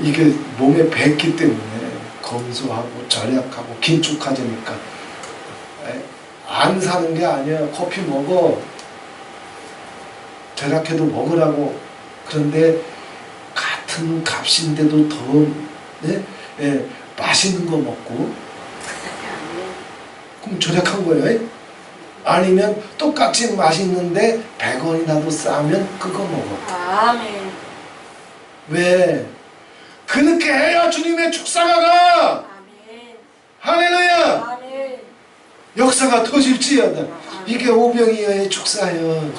이게 몸에 뱄기 때문에 검소하고 절약하고 긴축하자니까 안 사는 게 아니야. 커피 먹어. 절약해도 먹으라고. 그런데 같은 값인데도 더 맛있는 거 먹고, 그럼 절약한 거예요. 아니면 똑같이 맛있는데 100원이라도 싸면 그거 먹어. 아멘. 왜? 그렇게 해야 주님의 축사가 가. 아멘. 할렐루야. 아멘. 역사가 터질지어다. 이게 오병이어의 축사예요.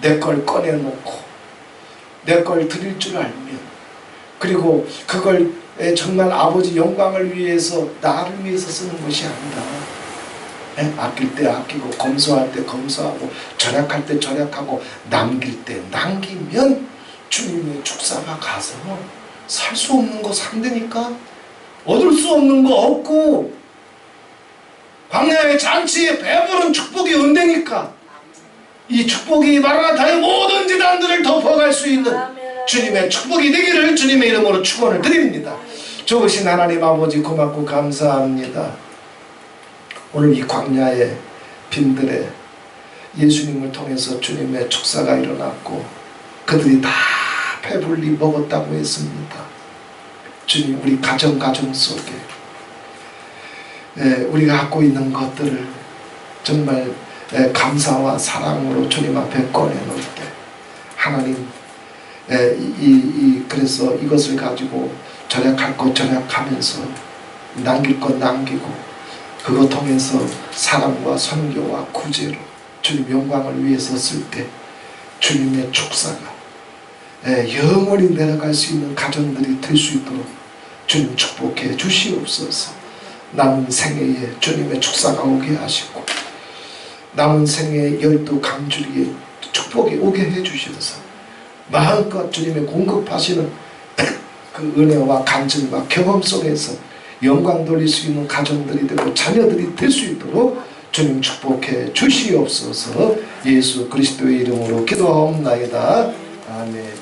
내 걸 꺼내놓고 내 걸 드릴 줄 알면, 그리고 그걸 정말 아버지 영광을 위해서, 나를 위해서 쓰는 것이 아니라, 아낄 때 아끼고, 검소할 때 검소하고, 절약할 때 절약하고, 남길 때 남기면 주님의 축사가 가서 살 수 없는 거 산다니까. 얻을 수 없는 거 얻고, 광야의 잔치에 배부른 축복이 온다니까. 이 축복이 마라나타의 모든 재단들을 덮어갈 수 있는 주님의 축복이 되기를 주님의 이름으로 축원을 드립니다. 좋으신 하나님 아버지, 고맙고 감사합니다. 오늘 이 광야의 빈들에 예수님을 통해서 주님의 축사가 일어났고, 그들이 다 배불리 먹었다고 했습니다. 주님, 우리 가정 속에 우리가 갖고 있는 것들을 정말 감사와 사랑으로 주님 앞에 꺼내놓을 때, 하나님, 그래서 이것을 가지고 절약할 것 절약하면서, 남길 것 남기고, 그것 통해서 사랑과 선교와 구제로 주님 영광을 위해서 쓸 때 주님의 축사가 영원히 내려갈 수 있는 가정들이 될 수 있도록 주님 축복해 주시옵소서. 남은 생애에 주님의 축사가 오게 하시고, 남은 생애에 열두 강주리에 축복이 오게 해주셔서 마음껏 주님의 공급하시는 그 은혜와 간증과 경험 속에서 영광 돌릴 수 있는 가정들이 되고 자녀들이 될 수 있도록 주님 축복해 주시옵소서. 예수 그리스도의 이름으로 기도하옵나이다. 아멘.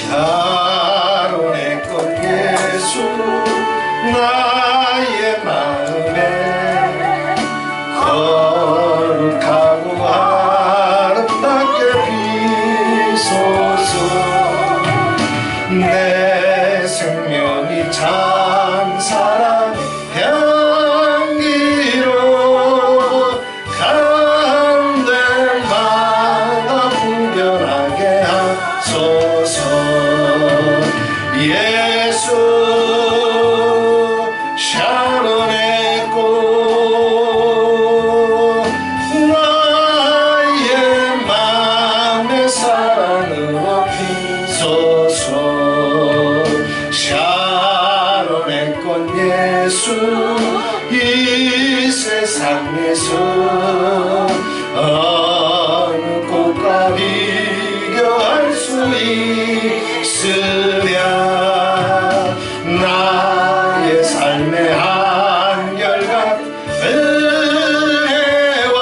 샤론의 꽃 예수 나의 마음에 거룩하고 아름답게 비소서. 내 생명이 참 사랑의 향기로 가는 데마다 분별하게 하소서. 예수 샤론의 꽃 나의 맘의 사랑으로 피소서. 샤론의 꽃 예수 이 세상에서 어느 꽃과 비교할 수 있으랴. 나의 삶의 한결같은 은혜와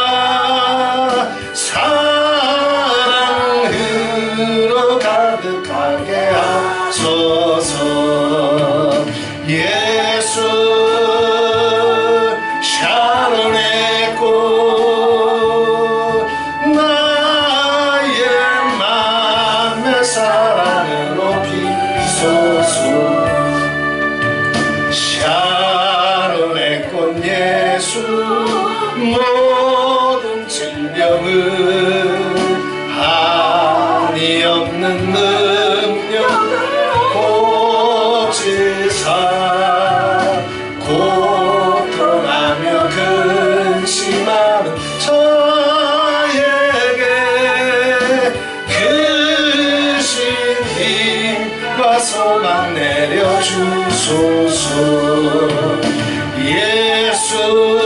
사랑으로 가득하게 하소서. 예수 샤론의 꽃 나의 맘의 사랑으로 피소서. 샤론의 꽃 예수 모든 질병은 한이 없는 능력으로 고치사 고통하며 근심하는 저에게 크신 힘과 소망 내려주소서. 예수